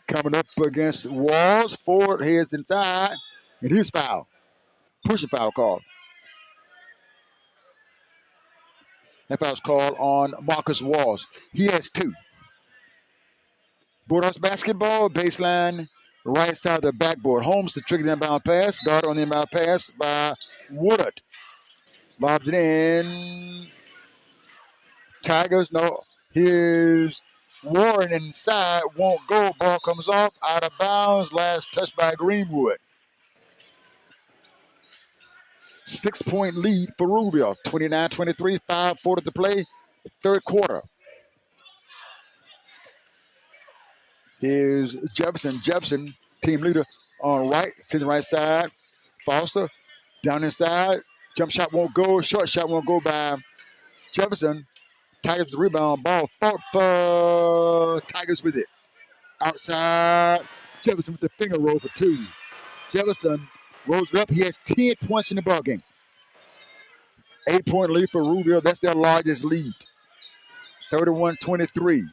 Coming up against Walls. Forward heads inside. And here's foul. Pushing foul call. That foul's called on Marcus Walls. He has 2. Bulldogs basketball, baseline, right side of the backboard. Holmes to trigger the inbound pass. Guard on the inbound pass by Woodard. Lobs it in. Tigers, no. Here's Warren inside. Won't go. Ball comes off. Out of bounds. Last touch by Greenwood. 6-point lead for Ruleville. 29-23. 5:40 to play. Third quarter. Here's Jefferson. Jefferson, team leader on right. Sitting right side. Foster down inside. Jump shot won't go. Short shot won't go by Jefferson. Tigers with the rebound. Ball fought for Tigers with it. Outside. Jefferson with the finger roll for 2. Jefferson rolls it up. He has 10 points in the ballgame. 8-point lead for Ruleville. That's their largest lead. 31-23.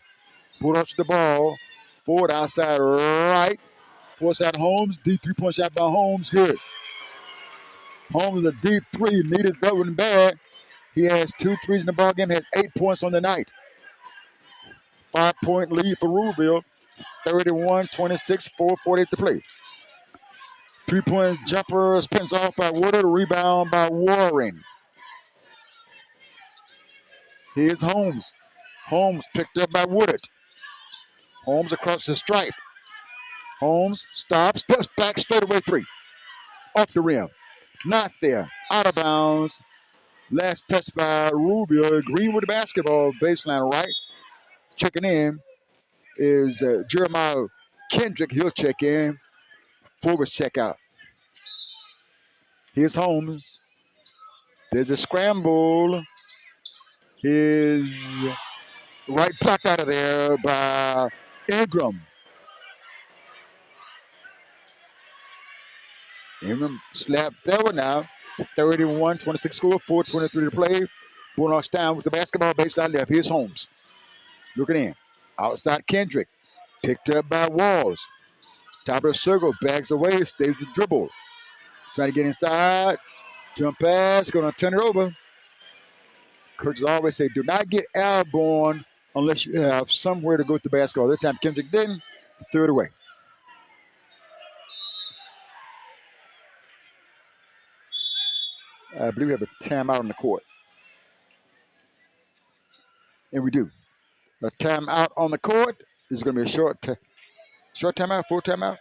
Bulldogs with the ball. Forward outside right. Force out Holmes. Deep 3-point shot by Holmes. Good. Holmes is a deep 3. Needed that one bad. He has 2 threes in the ballgame. Has 8 points on the night. 5-point lead for Ruleville. 31-26. 4:48 to play. 3-point jumper spins off by Woodard. Rebound by Warren. Here's Holmes. Holmes picked up by Woodard. Holmes across the stripe. Holmes stops. Steps back. Straightaway 3. Off the rim. Not there. Out of bounds. Last touch by Ruleville. Greenwood basketball. Baseline right. Checking in is Jeremiah Kendrick. He'll check in. Forwards check out. Here's Holmes. There's a scramble. His right blocked out of there by Ingram. Ingram slapped that one now. 31-26 score. 4:23 to play. Bulldogs down with the basketball. Baseline left. Here's Holmes. Looking in. Outside Kendrick. Picked up by Walls. Top of the circle. Bags away. Stays the dribble. Trying to get inside. Jump pass. Going to turn it over. Coaches always say, do not get airborne unless you have somewhere to go with the basketball. This time Kendrick didn't. Threw it away. I believe we have a timeout on the court. And we do. A timeout on the court. This is going to be a short timeout, full timeout.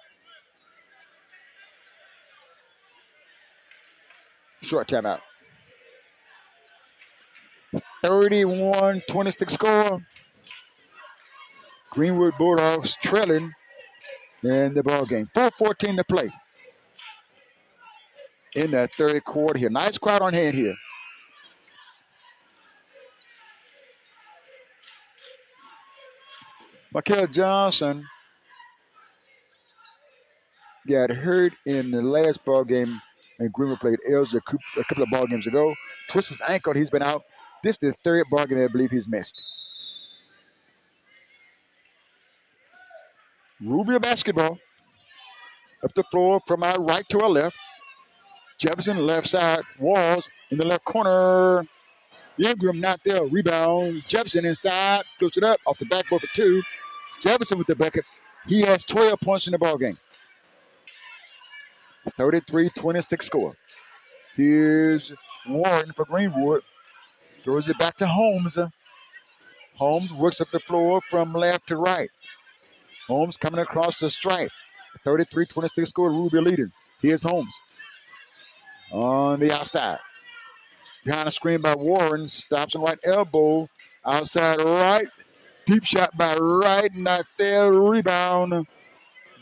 Short timeout. 31-26 score. Greenwood Bulldogs trailing in the ball game. 4:14 to play in that third quarter here. Nice crowd on hand here. Michael Johnson got hurt in the last ball game, and Greenwood played Elgin a couple of ball games ago. Twisted his ankle. He's been out. This is the third ball game I believe he's missed. Ruleville basketball. Up the floor from our right to our left. Jefferson left side. Walls in the left corner. Ingram not there. Rebound. Jefferson inside. Goes it up off the backboard for 2. Jefferson with the bucket. He has 12 points in the ball game. 33-26 score. Here's Warren for Greenwood. Throws it back to Holmes. Holmes works up the floor from left to right. Holmes coming across the stripe. 33-26 score. Ruleville leading. Here's Holmes. On the outside. Behind the screen by Warren. Stops on right elbow. Outside right. Deep shot by Wright. Not there. Rebound.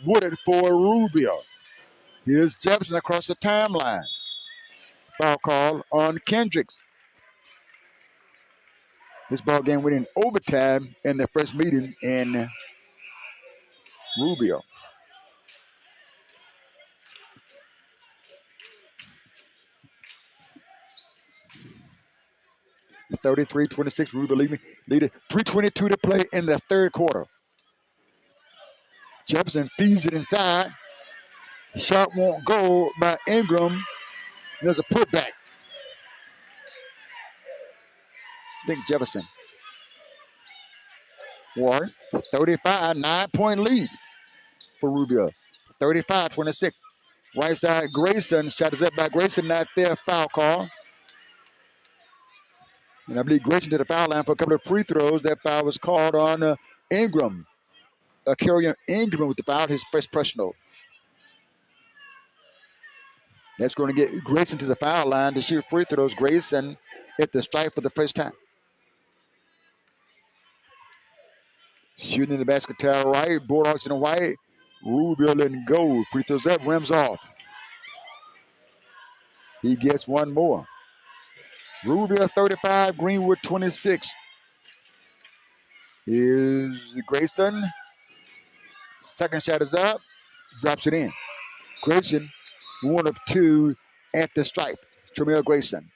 Wooded for Ruleville. Here's Jefferson across the timeline. Foul call on Kendricks. This ball game went in overtime in the first meeting in Ruleville. 33-26. Ruleville leading. 3:22 to play in the third quarter. Jefferson feeds it inside. Shot won't go by Ingram. There's a putback. I think Jefferson. Warren, 35, 9-point lead for Rubio. 35-26. Right side, Grayson. Shot is up by Grayson. Not there. Foul call. And I believe Grayson did a foul line for a couple of free throws. That foul was called on Ingram. Carrier Ingram with the foul, his first personal. That's going to get Grayson to the foul line to shoot free throws. Grayson at the stripe for the first time. Shooting in the basket to our right. Bulldogs in the white. Rubio in gold. Free throws up, rims off. He gets one more. Rubio 35, Greenwood 26. Here's Grayson. Second shot is up. Drops it in. Grayson, one of two at the stripe. Tremere Grayson.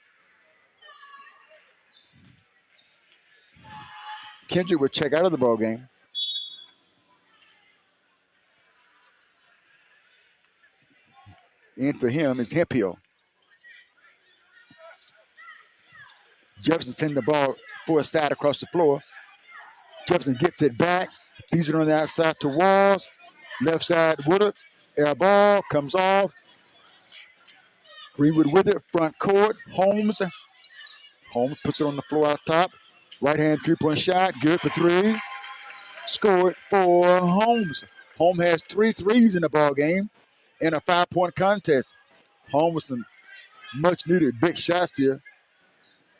Kendrick would check out of the ball game. In for him is Hemphill. Jefferson sends the ball for a side across the floor. Jefferson gets it back. Feeds it on the outside to Walls. Left side Woodard. Air ball comes off. Greenwood with it. Front court. Holmes. Holmes puts it on the floor out top. Right hand 3-point shot. Good for three. Scored for Holmes. Holmes has 3 threes in the ball game in a 5-point contest. Holmes with some much needed big shots here.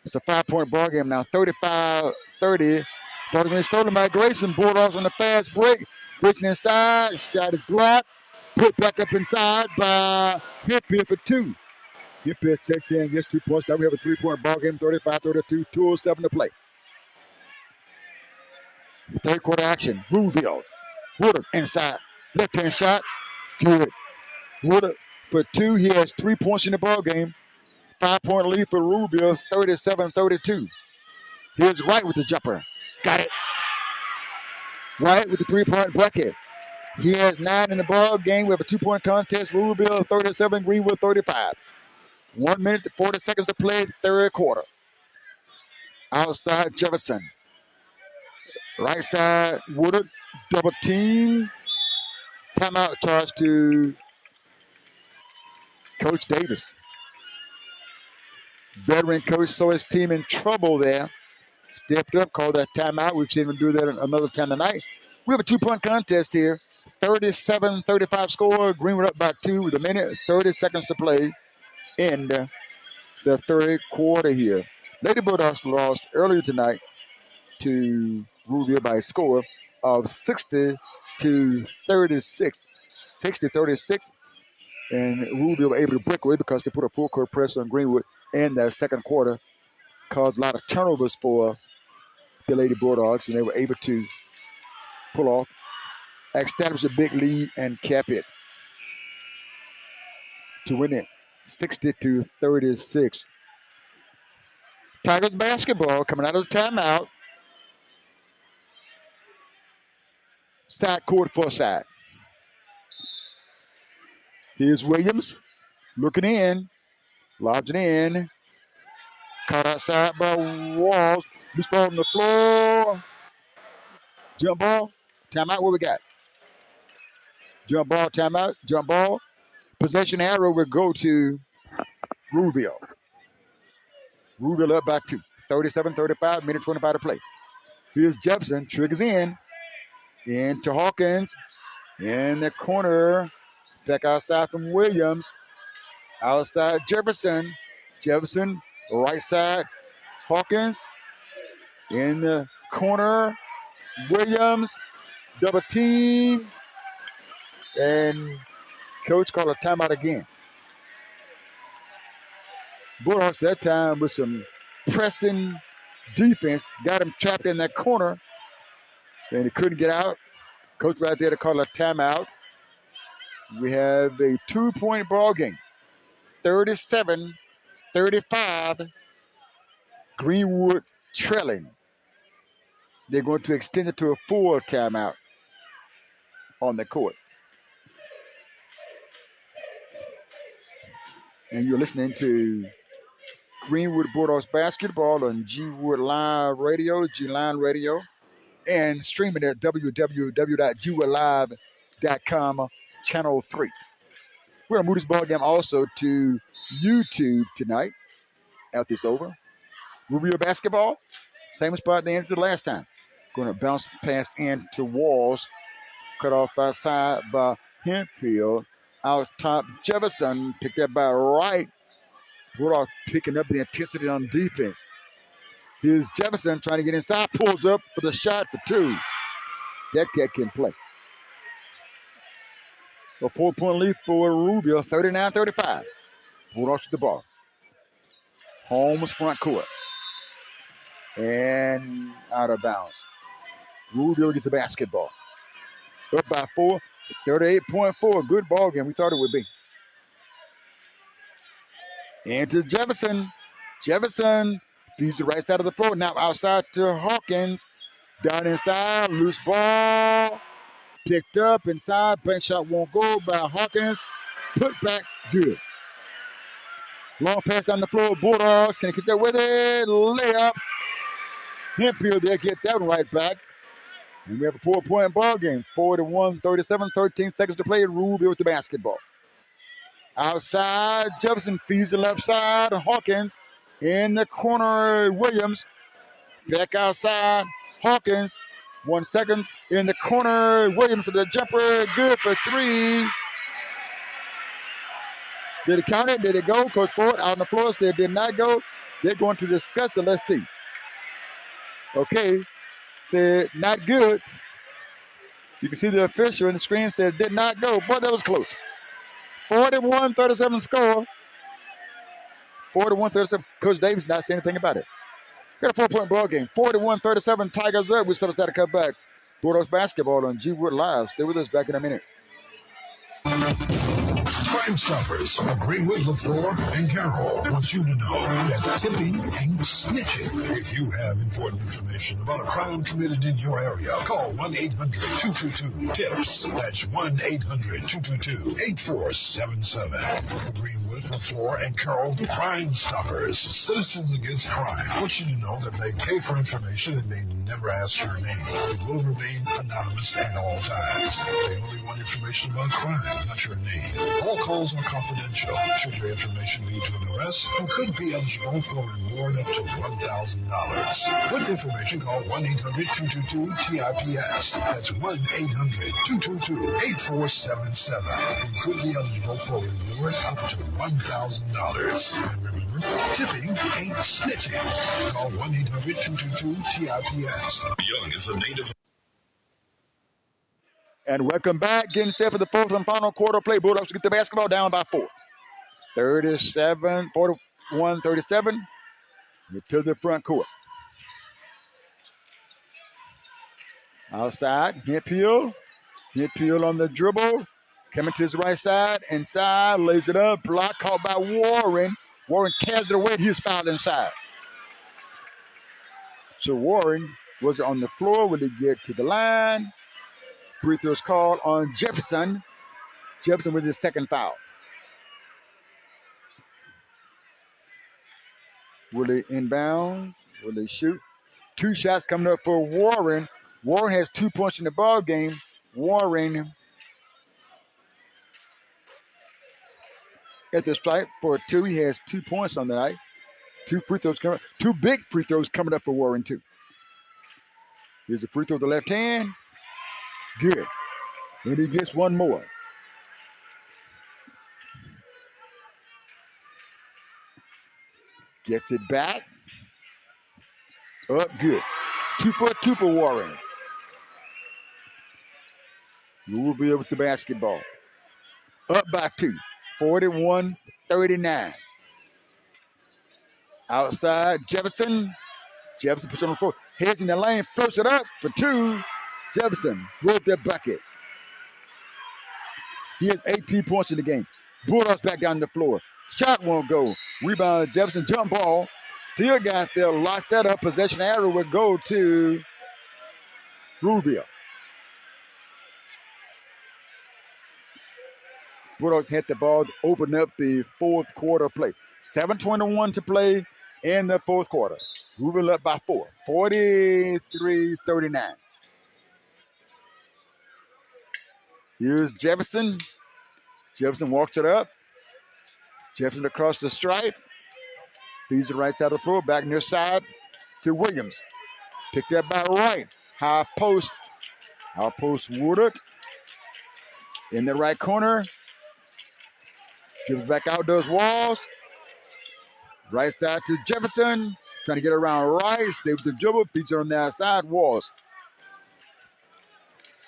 It's a 5-point ball game now. 35-30. Ball stolen by Grayson. Bulldogs on the fast break. Grayson inside. Shot is blocked. Put back up inside by Hemphill for 2. Hemphill checks in, gets 2 points. Now we have a 3-point ball game. 35-32. 2:07 to play. Third quarter action. Ruleville. Woodard inside. Left hand shot. Good. Woodard for 2. He has 3 points in the ball game. 5-point lead for Rubio, 37-32. Here's Wright with the jumper. Got it. Wright with the 3-point bucket. He has 9 in the ball game. We have a 2-point contest. Rubio 37, Greenwood 35. 1 minute to 40 seconds to play, third quarter. Outside Jefferson. Right side Woodard. Double team. Timeout charge to Coach Davis. Veteran coach saw his team in trouble there. Stepped up, called that timeout. We've seen him do that another time tonight. We have a 2-point contest here. 37-35 score. Greenwood up by 2 with a minute, 30 seconds to play in the third quarter here. Lady Bulldogs lost earlier tonight to Rubio by a score of 60-36. 60-36. And Rubio were able to break away because they put a full court press on Greenwood in that second quarter. Caused a lot of turnovers for the Lady Bulldogs, and they were able to pull off, establish a big lead, and cap it to win it 60-36. Tigers basketball coming out of the timeout. Side court for side. Here's Williams looking in, lobs it in. Caught outside by Walls. Loose ball on the floor. Jump ball. Timeout. What we got? Jump ball. Timeout. Jump ball. Possession arrow will go to Rubio. Rubio up by 2. 37-35. Minute 25 to play. Here's Jefferson. Triggers in. Into Hawkins. In the corner. Back outside from Williams. Outside Jefferson. Jefferson. Right side. Hawkins. In the corner. Williams. Double team. And coach called a timeout again. Bulldogs that time with some pressing defense. Got him trapped in that corner. And he couldn't get out. Coach right there to call a timeout. We have a 2-point ball game. 37-35. Greenwood trailing. They're going to extend it to a full timeout on the court. And you're listening to Greenwood Bulldogs basketball on G-Wood Live Radio, G-Line Radio, and streaming at www.gwoodlive.com, Channel 3. We're going to move this ball game also to YouTube tonight after it's over. Ruleville basketball, same spot they entered the last time. Going to bounce pass into Walls, cut off outside by Hempfield. Out top, Jefferson picked up by Wright. Bulldogs picking up the intensity on defense. Here's Jefferson trying to get inside, pulls up for the shot for two. That cat can play. A 4-point lead for Ruleville, 39-35. Bulldogs with the ball. Holmes front court. And out of bounds. Ruleville gets the basketball. Up by 4, 38.4. Good ball game. We thought it would be. Into Jefferson. Jefferson feeds the right side of the floor. Now outside to Hawkins. Down inside. Loose ball. Picked up inside. Bank shot won't go by Hawkins. Put back. Good. Long pass on the floor. Bulldogs. Can he get that with it? Layup. Hempfield there. Get that one right back. And we have a 4-point ball game. 41-37. 13 seconds to play. Ruleville with the basketball. Outside, Jefferson feeds the left side. Hawkins in the corner. Williams back outside. Hawkins, 1 second in the corner. Williams for the jumper. Good for 3. Did it count it? Did it go? Coach Ford out on the floor said it did not go. They're going to discuss it. Let's see. Okay. Said not good. You can see the official in the screen said it did not go. Boy, that was close. 41-37 score. 41-37. Coach Davis not saying anything about it. Got a 4-point ball game. 41-37. Tigers up. We still have to come back. Bulldogs basketball on G-Wood Live. Stay with us back in a minute. Crime Stoppers of Greenwood, LaFleur, and Carroll want you to know that tipping ain't snitching. If you have important information about a crime committed in your area, call 1-800-222-TIPS. That's 1-800-222-8477. Greenwood, LaFleur, and Carroll Crime Stoppers. Citizens Against Crime want you to know that they pay for information and they never ask your name. It will remain anonymous at all times. They only want information about crime, not your name. All calls are confidential. Should your information lead to an arrest, you could be eligible for a reward up to $1,000. With information, call 1-800-222-TIPS. That's 1-800-222-8477. You could be eligible for a reward up to $1,000. And remember, tipping ain't snitching. Call 1-800-222-TIPS. Young is a native. And welcome back. Getting set for the fourth and final quarter play. Bulldogs get the basketball down by 4. 41-37. Get to the front court. Outside, Hempfield. Hempfield on the dribble. Coming to his right side. Inside, lays it up. Block caught by Warren. Warren carries it away. He's fouled inside. So Warren was on the floor. Will he get to the line? Free throws called on Jefferson. Jefferson with his second foul. Will he inbound? Will he shoot? 2 shots coming up for Warren. Warren has 2 points in the ball game. Warren at the stripe for 2. He has 2 points on the night. 2 free throws coming. 2 big free throws coming up for Warren too. Here's a free throw with the left hand. Good. And he gets one more. Gets it back. Up good. 2 for 2 for Warren. Ruleville with the basketball. Up by 2. 41-39. Outside, Jefferson. Jefferson puts on the floor. Heads in the lane, floats it up for 2. Jefferson with the bucket. He has 18 points in the game. Bulldogs back down the floor. Shot won't go. Rebound, Jefferson. Jump ball. Still got there, lock that up. Possession arrow would go to Ruleville. Bulldogs hit the ball to open up the fourth quarter play. 7:21 to play in the fourth quarter. Ruleville up by 4, 43-39. Here's Jefferson. Jefferson walks it up. Jefferson across the stripe. Feeds the right side of the floor. Back near side to Williams. Picked up by Wright. High post. High post Woodard. In the right corner. Dribbles back out, does Walls. Right side to Jefferson. Trying to get around Wright. Stay with the dribble. Feeds it on the outside. Walls.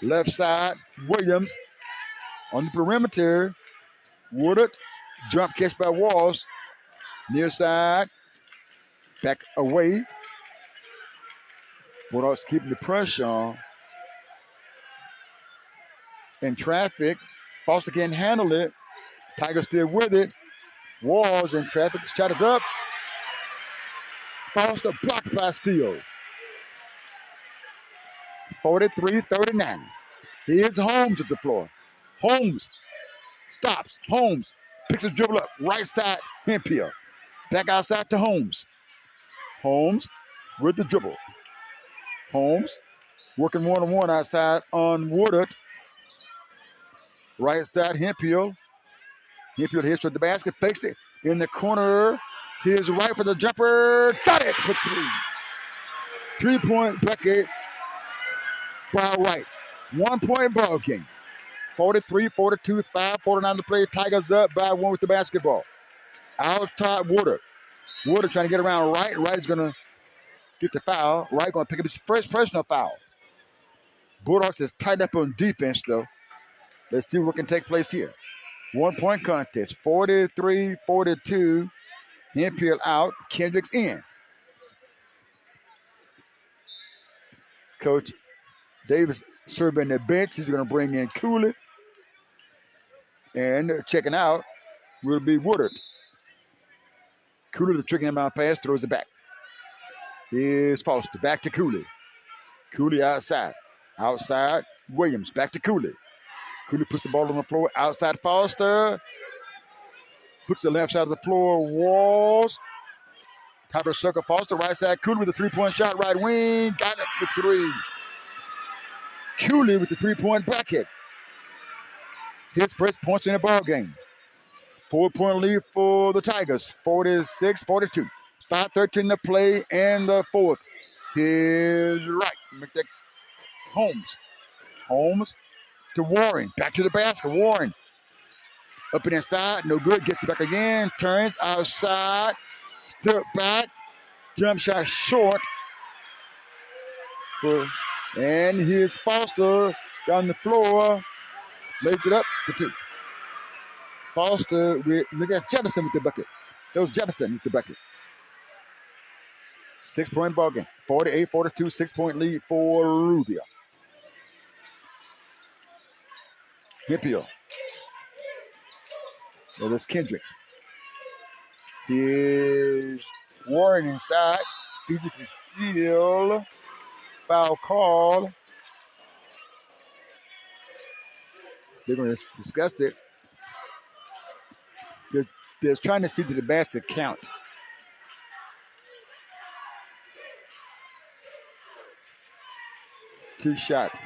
Left side, Williams. On the perimeter. Woodard. Jump catch by Walls. Near side. Back away. Bulldogs keeping the pressure on. In traffic. Foster can't handle it. Tigers still with it. Walls in traffic. Shot is up. Foster blocked by Steele. 43-39. Here's Holmes at the floor. Holmes stops. Holmes picks a dribble up. Right side, Hemphill. Back outside to Holmes. Holmes with the dribble. Holmes working one-on-one outside on Woodard. Right side, Hemphill. Hemphill hits with the basket. Fakes it in the corner. Here's right for the jumper. Got it for 3. 3-point bucket by Wright. 1-point ball game. 43-42, 5:49 to play. Tigers up by 1 with the basketball. Out top, Woodard. Woodard trying to get around Wright. Wright is going to get the foul. Wright going to pick up his first personal foul. Bulldogs is tied up on defense, though. Let's see what can take place here. 1-point contest. 43-42. Hemphill out. Kendricks in. Coach Davis serving the bench. He's going to bring in Cooley. And checking out will be Woodard. Cooley, the tricking him out pass, throws it back. Here's Foster. Back to Cooley. Cooley outside. Outside, Williams. Back to Cooley. Cooley puts the ball on the floor. Outside Foster. Puts the left side of the floor. Walls. Top of the circle. Foster. Right side. Cooley with a 3-point shot. Right wing. Got it for 3. Cooley with the 3-point bucket. His first points in the ball game. 4-point lead for the Tigers. 46-42. 5:13 to play in the fourth. Here's Wright. Make that Holmes. Holmes to Warren. Back to the basket. Warren. Up and inside. No good. Gets it back again. Turns outside. Step back. Jump shot short. And here's Foster down the floor. Lays it up for 2. Foster with, look at Jefferson with the bucket. That was Jefferson with the bucket. 6-point ball game. 48-42, 6-point lead for Ruleville. Hemphill. Well, that's Kendricks. Here's Warren inside. Feeds it to Steele. Foul call. They're going to discuss it. They're trying to see to the basket count. Two shots.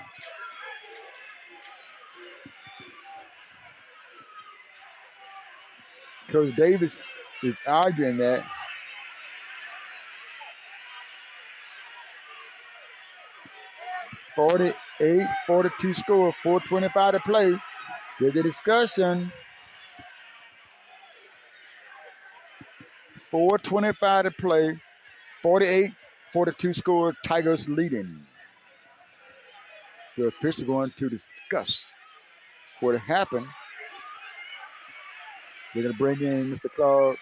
Coach Davis is arguing that. (48-42) score, 4:25 to play. There's a discussion. 4:25 to play. 48-42 score. Tigers leading. The official going to discuss what happened. They're going to bring in Mr. Clark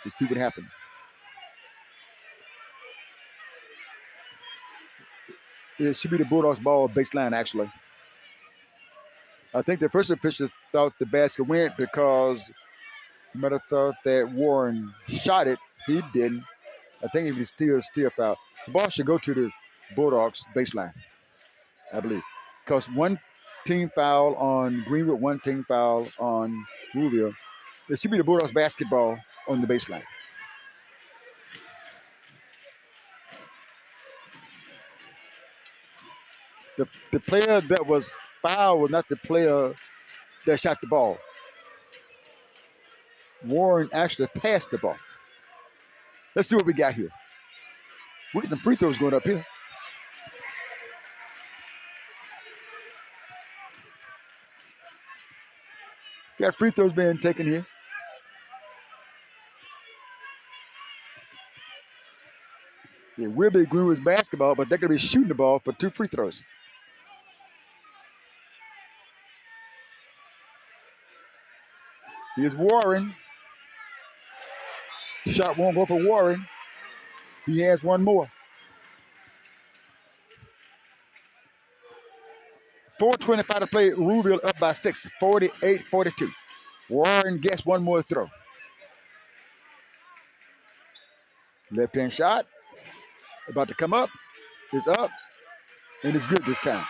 to see what happened. It should be the Bulldogs ball baseline, actually. I think the first official thought the basket went because he might have thought that Warren shot it He didn't. I think if he still foul, the ball should go to the Bulldogs baseline, I believe. Because one team foul on Greenwood, one team foul on Ruleville. It should be the Bulldogs basketball on the baseline. The player that was fouled was not the player that shot the ball. Warren actually passed the ball. Let's see what we got here. We got some free throws going up here. Got free throws being taken here. It will be Greenwood's basketball, but they're going to be shooting the ball for 2 free throws. Here's Warren. Shot won't go for Warren. He has one more. 4:25 to play. Ruleville up by 6, 48-42. Warren gets one more throw. Left hand shot. About to come up. It's up. And it's good this time.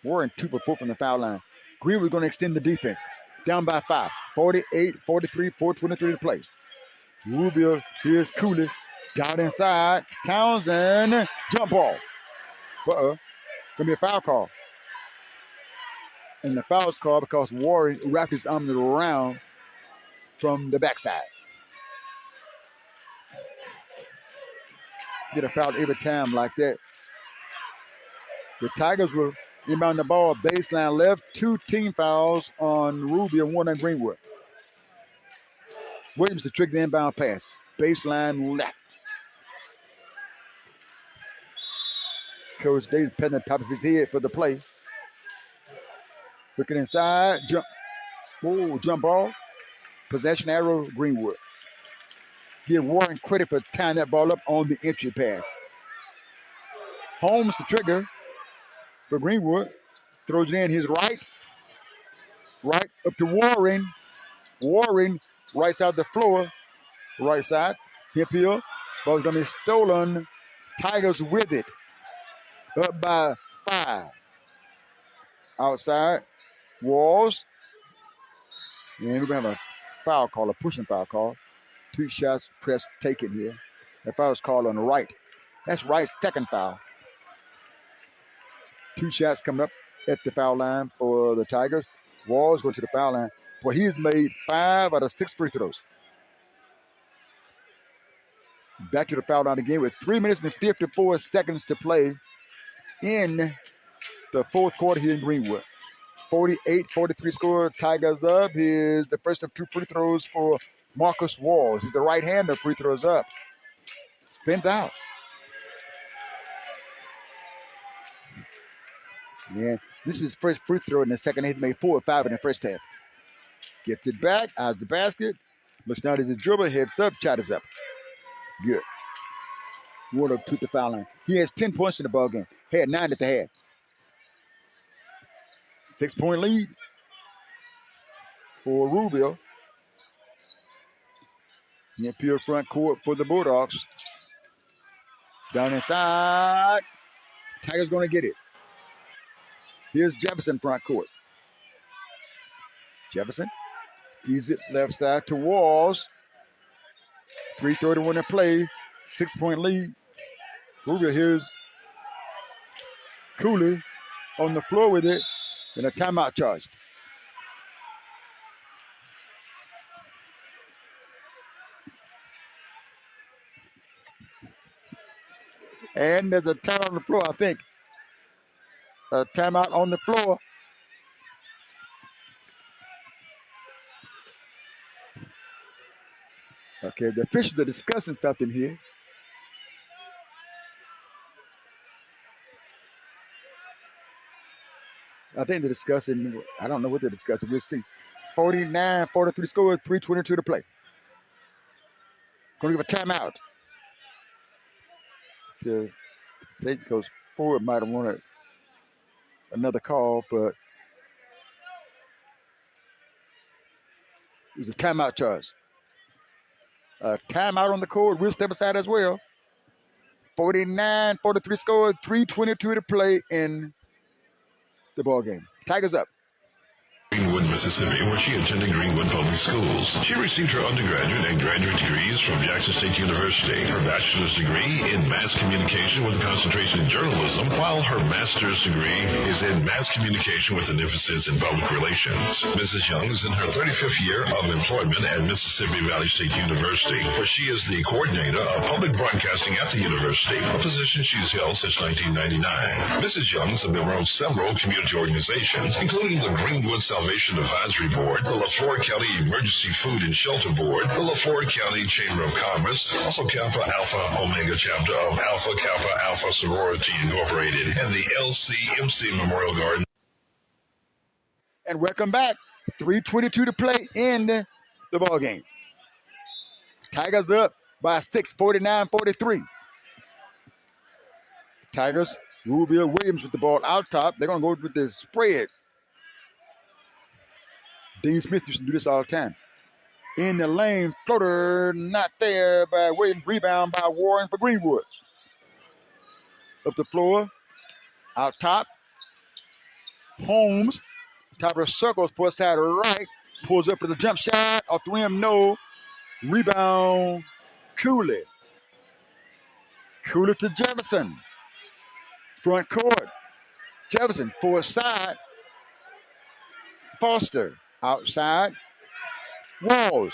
Warren 2 for 4 from the foul line. Greenwood going to extend the defense. Down by 5. 48-43, 4:23 to play. Ruleville, here's Cooley. Down inside. Townsend. Jump ball. Going to be a foul call. And the foul's called because Warren wrapped his arm around from the backside. Get a foul every time like that. The Tigers will inbound the ball baseline left. 2 team fouls on Ruby and 1 on Greenwood. Williams to trick the inbound pass. Baseline left. Coach Davis patting the top of his head for the play. Looking inside. Jump. Whoa, jump ball. Possession arrow, Greenwood. Give Warren credit for tying that ball up on the entry pass. Holmes the trigger for Greenwood. Throws it in his right. Right up to Warren. Warren right side of the floor. Right side. Hip heel. Ball's going to be stolen. Tigers with it. Up by 5. Outside. Walls. And we're going to have a foul call, a pushing foul call. 2 shots press taken here. The foul is called on the right. That's Wright's second foul. 2 shots coming up at the foul line for the Tigers. Walls go to the foul line. Well, he's made 5 out of 6 free throws. Back to the foul line again with 3 minutes and 54 seconds to play in the 4th quarter here in Greenwood. 48-43 score. Tigers up. Here's the first of 2 free throws for Marcus Walls. He's the right-hander. Free throws up. Spins out. Yeah, this is his first free throw in the second half. He made 4 or 5 in the first half. Gets it back, eyes the basket. Looks down as a dribble, heads up, shot is up. Good. Ward up to the foul line. He has 10 points in the ball game. Had 9 at the half. 6-point lead for Ruleville. Near pure front court for the Bulldogs. Down inside. Tigers going to get it. Here's Jefferson front court. Jefferson feeds it left side to Walls. 3:31 to play. 6-point lead. Ruleville, here's Cooley on the floor with it. And a timeout charge. And there's a timeout on the floor, I think. A timeout on the floor. Okay, the officials are discussing something here. I think they're discussing, I don't know what they're discussing. We'll see. 49-43 score, 3:22 to play. Going to give a timeout. I think Coach Ford might have wanted another call, but it was a timeout charge. Timeout on the court. We'll step aside as well. 49-43 score. 3:22 to play in the ball game. Tigers up. Greenwood, Mississippi, where she attended Greenwood Public Schools. She received her undergraduate and graduate degrees from Jackson State University, her bachelor's degree in mass communication with a concentration in journalism, while her master's degree is in mass communication with an emphasis in public relations. Mrs. Young is in her 35th year of employment at Mississippi Valley State University, where she is the coordinator of public broadcasting at the university, a position she's held since 1999. Mrs. Young is a member of several community organizations, including the Greenwood Salvation Advisory Board, the LaFleur County Emergency Food and Shelter Board, the LaFleur County Chamber of Commerce, also Kappa Alpha Omega chapter of Alpha Kappa Alpha Sorority Incorporated, and the LCMC Memorial Garden. And welcome back. 3:22 to play in the ball game. Tigers up by 6, 49-43. Tigers, Ruleville Williams with the ball out top. They're going to go with the spread. Dean Smith used to do this all the time. In the lane, floater, not there by Williams. Rebound by Warren for Greenwood. Up the floor, out top. Holmes, top of the circles, push side right. Pulls up to the jump shot. Off the rim, no. Rebound, Cooley. Cooley to Jefferson. Front court. Jefferson, forward side. Foster. Outside, Walls.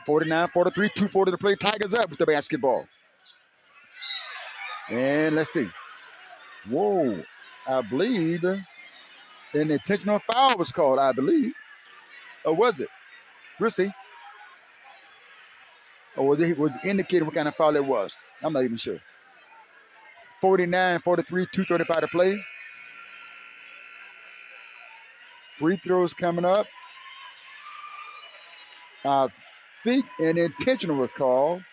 49-43, 2:40 to play. Tigers up with the basketball. And let's see. Whoa, I believe an intentional foul was called, I believe. Or was it? We'll see. Or was it indicated what kind of foul it was? I'm not even sure. 49-43, 2:35 to play. Free throws coming up. I think an intentional was called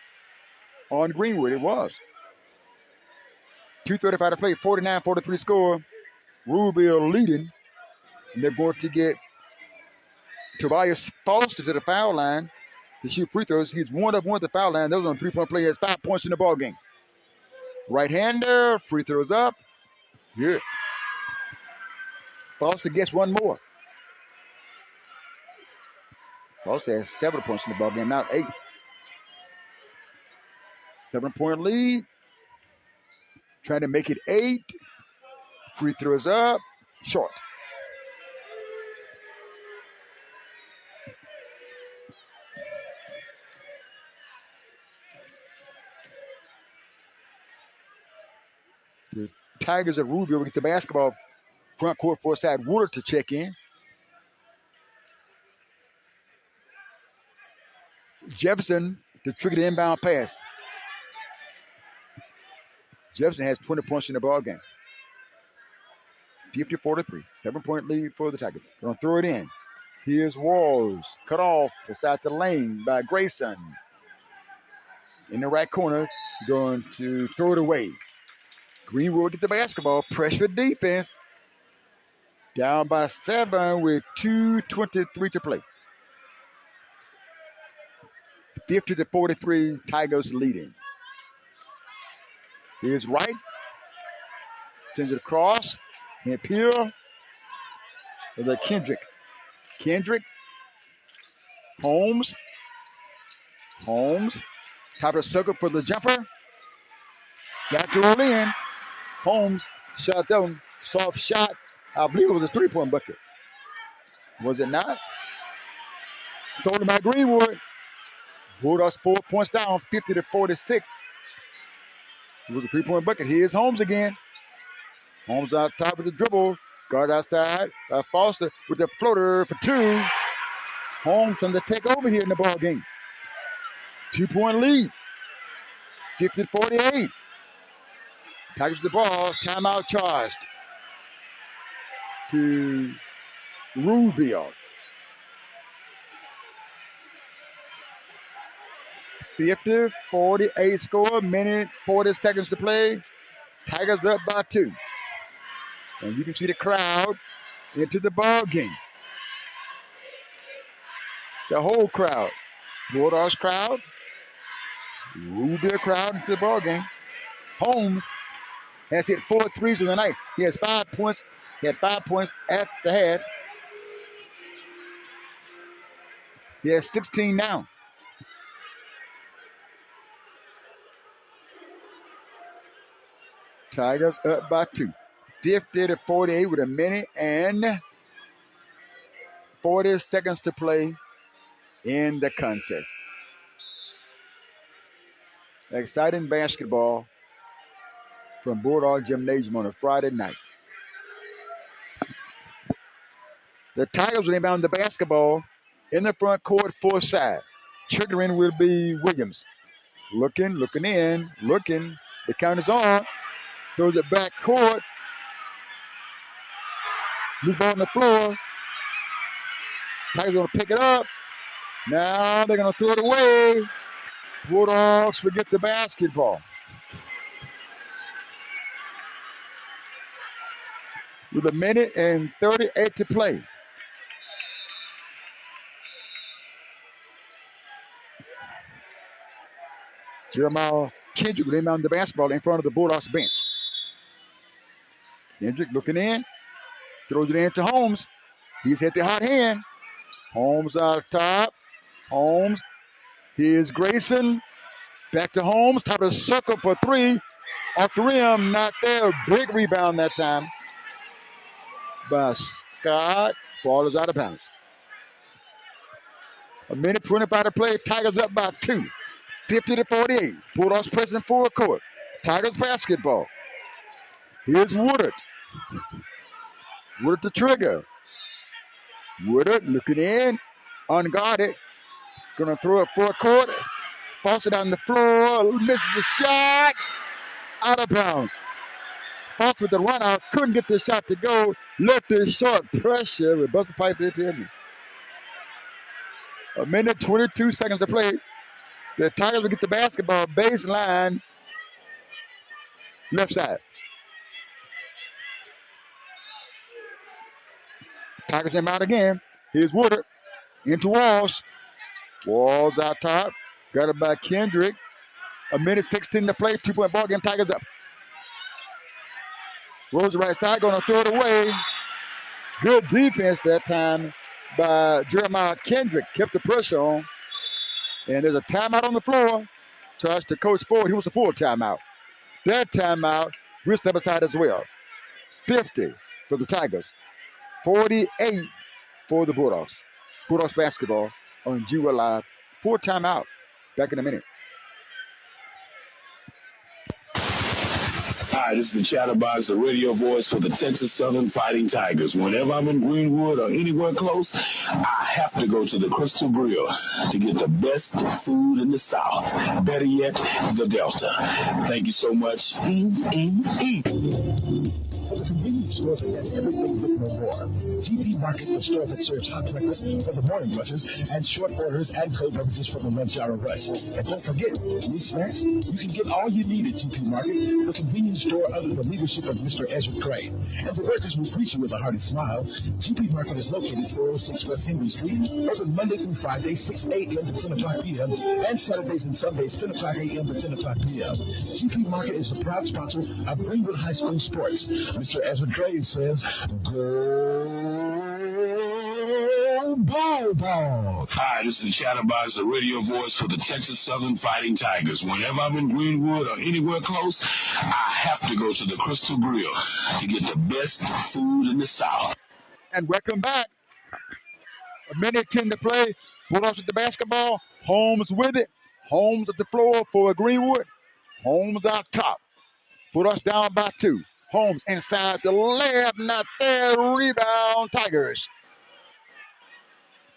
on Greenwood. It was. 2:35 to play. 49-43 score. Ruleville leading. And they're going to get Tobias Foster to the foul line to shoot free throws. He's one at the foul line. Those on 3-point play. He has 5 points in the ball game. Right-hander. Free throws up. Good. Foster gets one more. Foster has 7 points in the ball game, now 8. 7-point lead. Trying to make it 8. Free throws up. Short. The Tigers of Ruleville will get the basketball front court for side. Woodard to check in. Jefferson to trigger the inbound pass. Jefferson has 20 points in the ball game. 50-43. 7-point lead for the Tigers. Gonna throw it in. Here's Walls. Cut off beside the lane by Grayson. In the right corner. Going to throw it away. Greenwood get the basketball. Pressure defense. Down by 7 with 2:23 to play. 50-43, Tigers leading. Here's Wright. Sends it across. And Peel. The Kendrick. Holmes. Top of the circle for the jumper. Got to roll in. Holmes shot down. Soft shot. I believe it was a 3-point bucket. Was it not? Stolen by Greenwood. Bulldogs 4 points down, 50-46. It was a 3-point bucket. Here's Holmes again. Holmes out top of the dribble. Guard outside. Foster with the floater for 2. Holmes on the take over here in the ball game. 2-point lead. 50-48. Tigers the ball. Timeout charged to Ruleville. 50-48 score, minute 40 seconds to play. Tigers up by 2. And you can see the crowd into the ball game. The whole crowd. Bulldogs crowd, Ruleville crowd into the ball game. Holmes has hit 4 threes in the night. He has 5 points. He had 5 points at the half. He has 16 now. Tigers up by 2. 50-48 with a minute and 40 seconds to play in the contest. Exciting basketball from Bulldog Gymnasium on a Friday night. The Tigers will inbound the basketball in the front court, four side. Triggering will be Williams. Looking in. The count is on. Throws it back court. Loose ball on the floor. Tigers going to pick it up. Now they're going to throw it away. Bulldogs will get the basketball. With a minute and 38 to play. Jeremiah Kendrick will inbound the basketball in front of the Bulldogs bench. Kendrick looking in. Throws it into Holmes. He's hit the hot hand. Holmes out top. Holmes. Here's Grayson. Back to Holmes. Top of the circle for 3. Off the rim. Not there. Big rebound that time by Scott. Ball is out of bounds. A minute 25 to play. Tigers up by 2. 50-48. Bulldogs pressing full court. Tigers basketball. Here's Woodard. Woodard to trigger. Woodard looking in. Unguarded. Gonna throw it full court. Fawcett on the floor. Misses the shot. Out of bounds. Fawcett with the run out. Couldn't get the shot to go. Left it short. Pressure with Buster Pipe there to him. A minute 22 seconds to play. The Tigers will get the basketball baseline. Left side. Tigers them out again. Here's Woodard. Into Walls. Walls out top. Got it by Kendrick. A minute 16 to play. 2-point ball game. Tigers up. Rose the right side. Going to throw it away. Good defense that time by Jeremiah Kendrick. Kept the pressure on. And there's a timeout on the floor. Charged to Coach Ford. He wants a full timeout. That timeout will step aside as well. 50 for the Tigers. 48 for the Bulldogs. Bulldogs basketball on G Live. Full timeout. Back in a minute. Hi, this is the Chatterbox, the radio voice for the Texas Southern Fighting Tigers. Whenever I'm in Greenwood or anywhere close, I have to go to the Crystal Grill to get the best food in the South. Better yet, the Delta. Thank you so much. For the convenience store that has everything but no more. GP Market, the store that serves hot breakfast for the morning rushes and short orders and cold beverages for the lunch hour rush. And don't forget, meat snacks, you can get all you need at GP Market, the convenience store under the leadership of Mr. Ezra Gray. And the workers will greet you with a hearty smile. GP Market is located 406 West Henry Street, open Monday through Friday, 6 a.m. to 10 o'clock p.m., and Saturdays and Sundays, 10 o'clock a.m. to 10 o'clock p.m. GP Market is the proud sponsor of Greenwood High School sports. Mr. Ezra Gray says, "Go Bulldog." Hi, this is the Chatterbox, the radio voice for the Texas Southern Fighting Tigers. Whenever I'm in Greenwood or anywhere close, I have to go to the Crystal Grill to get the best food in the South. And welcome back. A minute 10 to play. Bulldogs with the basketball. Holmes with it. Holmes at the floor for Greenwood. Holmes out top. Bulldogs down by 2. Holmes inside the left, not there. Rebound, Tigers.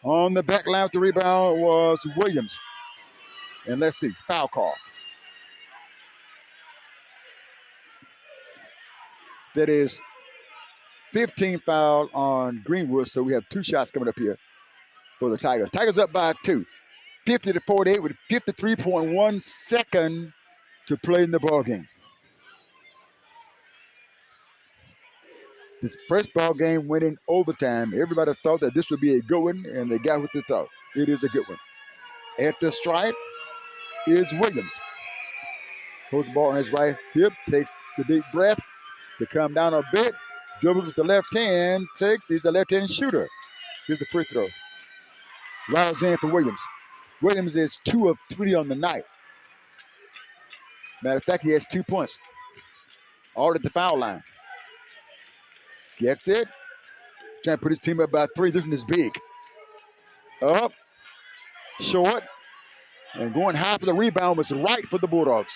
On the back line with the rebound was Williams. And let's see, foul call. That is 15 foul on Greenwood, so we have 2 shots coming up here for the Tigers. Tigers up by 2. 50-48 with 53.1 seconds to play in the ball game. This first ball game went in overtime. Everybody thought that this would be a good one, and they got what they thought. It is a good one. At the stripe, is Williams. Holds the ball on his right hip, takes the deep breath to come down a bit. Dribbles with the left hand, he's a left-handed shooter. Here's a free throw. Rattles in for Williams. Williams is 2 of 3 on the night. Matter of fact, he has 2 points. All at the foul line. Gets it. Trying to put his team up by 3. This one is big. Up. Short. And going high for the rebound was right for the Bulldogs.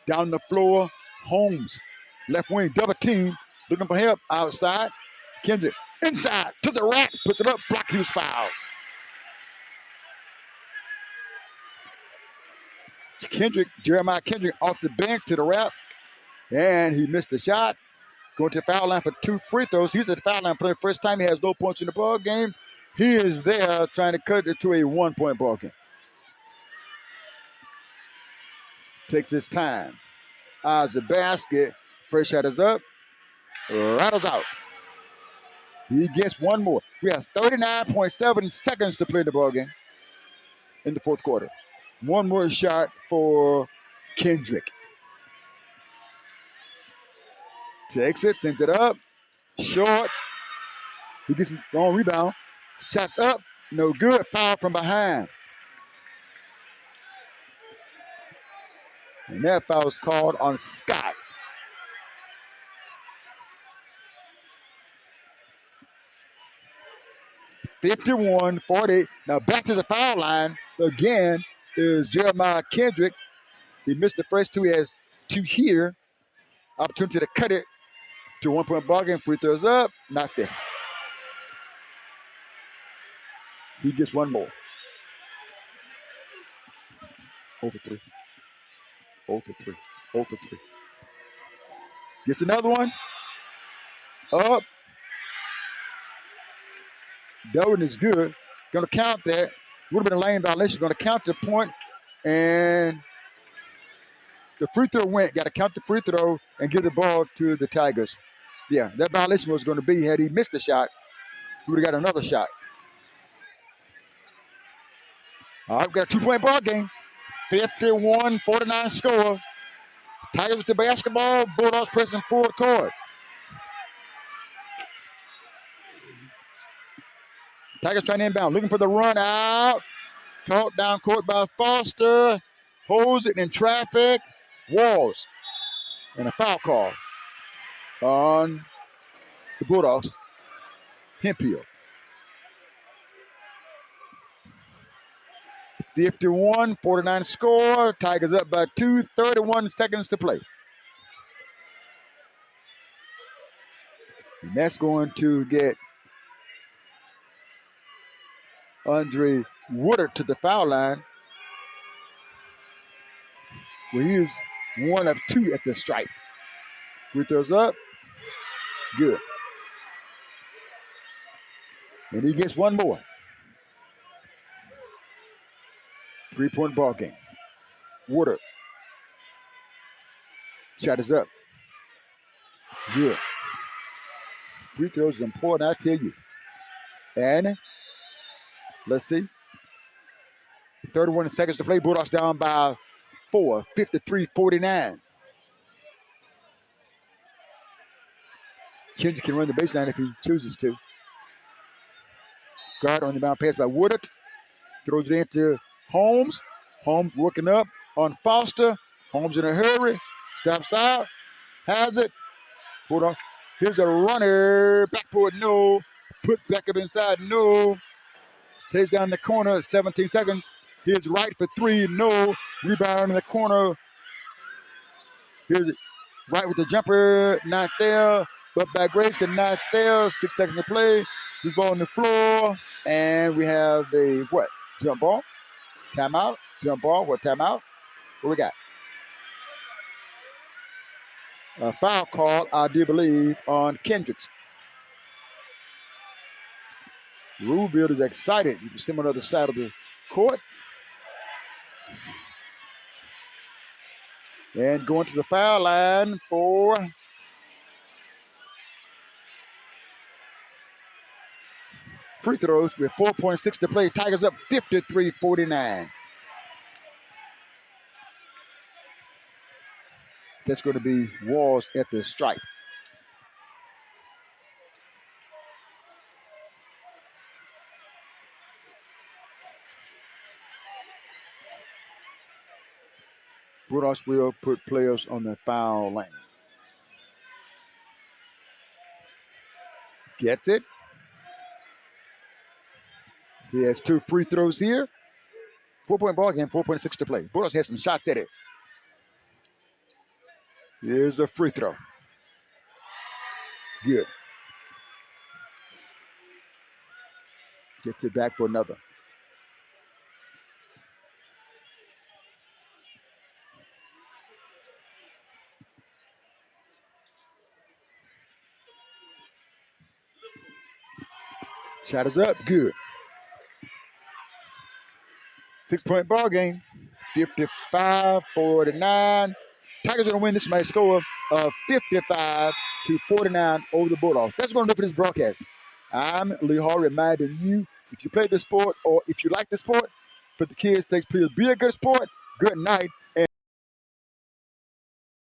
Down the floor, Holmes. Left wing, double team. Looking for help outside. Kendrick inside to the rack. Puts it up. Block. He was fouled. Jeremiah Kendrick off the bench to the rack. And he missed the shot. Going to the foul line for 2 free throws. He's at the foul line for the first time. He has no points in the ball game. He is there trying to cut it to a 1-point ball game. Takes his time. Eyes the basket. First shot is up. Rattles out. He gets one more. We have 39.7 seconds to play the ball game in the fourth quarter. One more shot for Kendrick. Takes it, sends it up. Short. He gets his own rebound. Shots up. No good. Foul from behind. And that foul is called on Scott. (51-40). Now back to the foul line again is Jeremiah Kendrick. He missed the first 2. He has 2 here. Opportunity to cut it to 1-point ball game. Free throws up. Not there. He gets one more. 0 for 3. 0 for 3. 0 for 3. Gets another one. Up. That one is good. Going to count that. Would have been a lane violation. Going to count the point. And the free throw went. Got to count the free throw and give the ball to the Tigers. Yeah, that violation was going to be, had he missed the shot, he would have got another shot. All right, we've got a 2-point ball game. 51-49 score. Tigers with the basketball. Bulldogs pressing forward court. Tigers trying to inbound, looking for the run out. Caught down court by Foster. Holds it in traffic. Walls. And a foul call on the Bulldogs. Hemphill. 51-49 score. Tigers up by 2. 31 seconds to play. And that's going to get Andre Woodard to the foul line, where he is 1 of 2 at the stripe. Free throws up. Good. And he gets one more. 3-point ball game. Woodard. Shot is up. Good. Free throws is important, I tell you. And let's see. 31 seconds to play. Bulldogs down by 4. 53-49. Kendrick can run the baseline if he chooses to. Guard on the bound pass by Woodard. Throws it into Holmes. Holmes working up on Foster. Holmes in a hurry. Stops out. Has it. Bulldog. Here's a runner. Backboard, no. Put back up inside, no. Stays down the corner. 17 seconds. Here's right for 3, no. Rebound in the corner. Here's it. Right with the jumper. Not there. But by Grayson, not there. 6 seconds to play. He's ball on the floor. And we have a what? Jump ball. Timeout. Jump ball. What timeout? What we got? A foul call, I do believe, on Kendricks. Ruleville is excited. You can see him on the other side of the court. And going to the foul line for free throws with 4.6 to play. Tigers up 53-49. That's going to be Walls at the stripe. Bulldogs will put players on the foul lane. Gets it. He has 2 free throws here. 4-point ball game, 4.6 to play. Bulldogs has some shots at it. Here's the free throw. Good. Gets it back for another. Shot is up. Good. 6-point ball game. 55-49. Tigers are going to win this match score of 55-49 over the Bulldogs. That's going to do for this broadcast. I'm Lee Hall reminding you, if you play the sport or if you like the sport, for the kids, please be a good sport. Good night.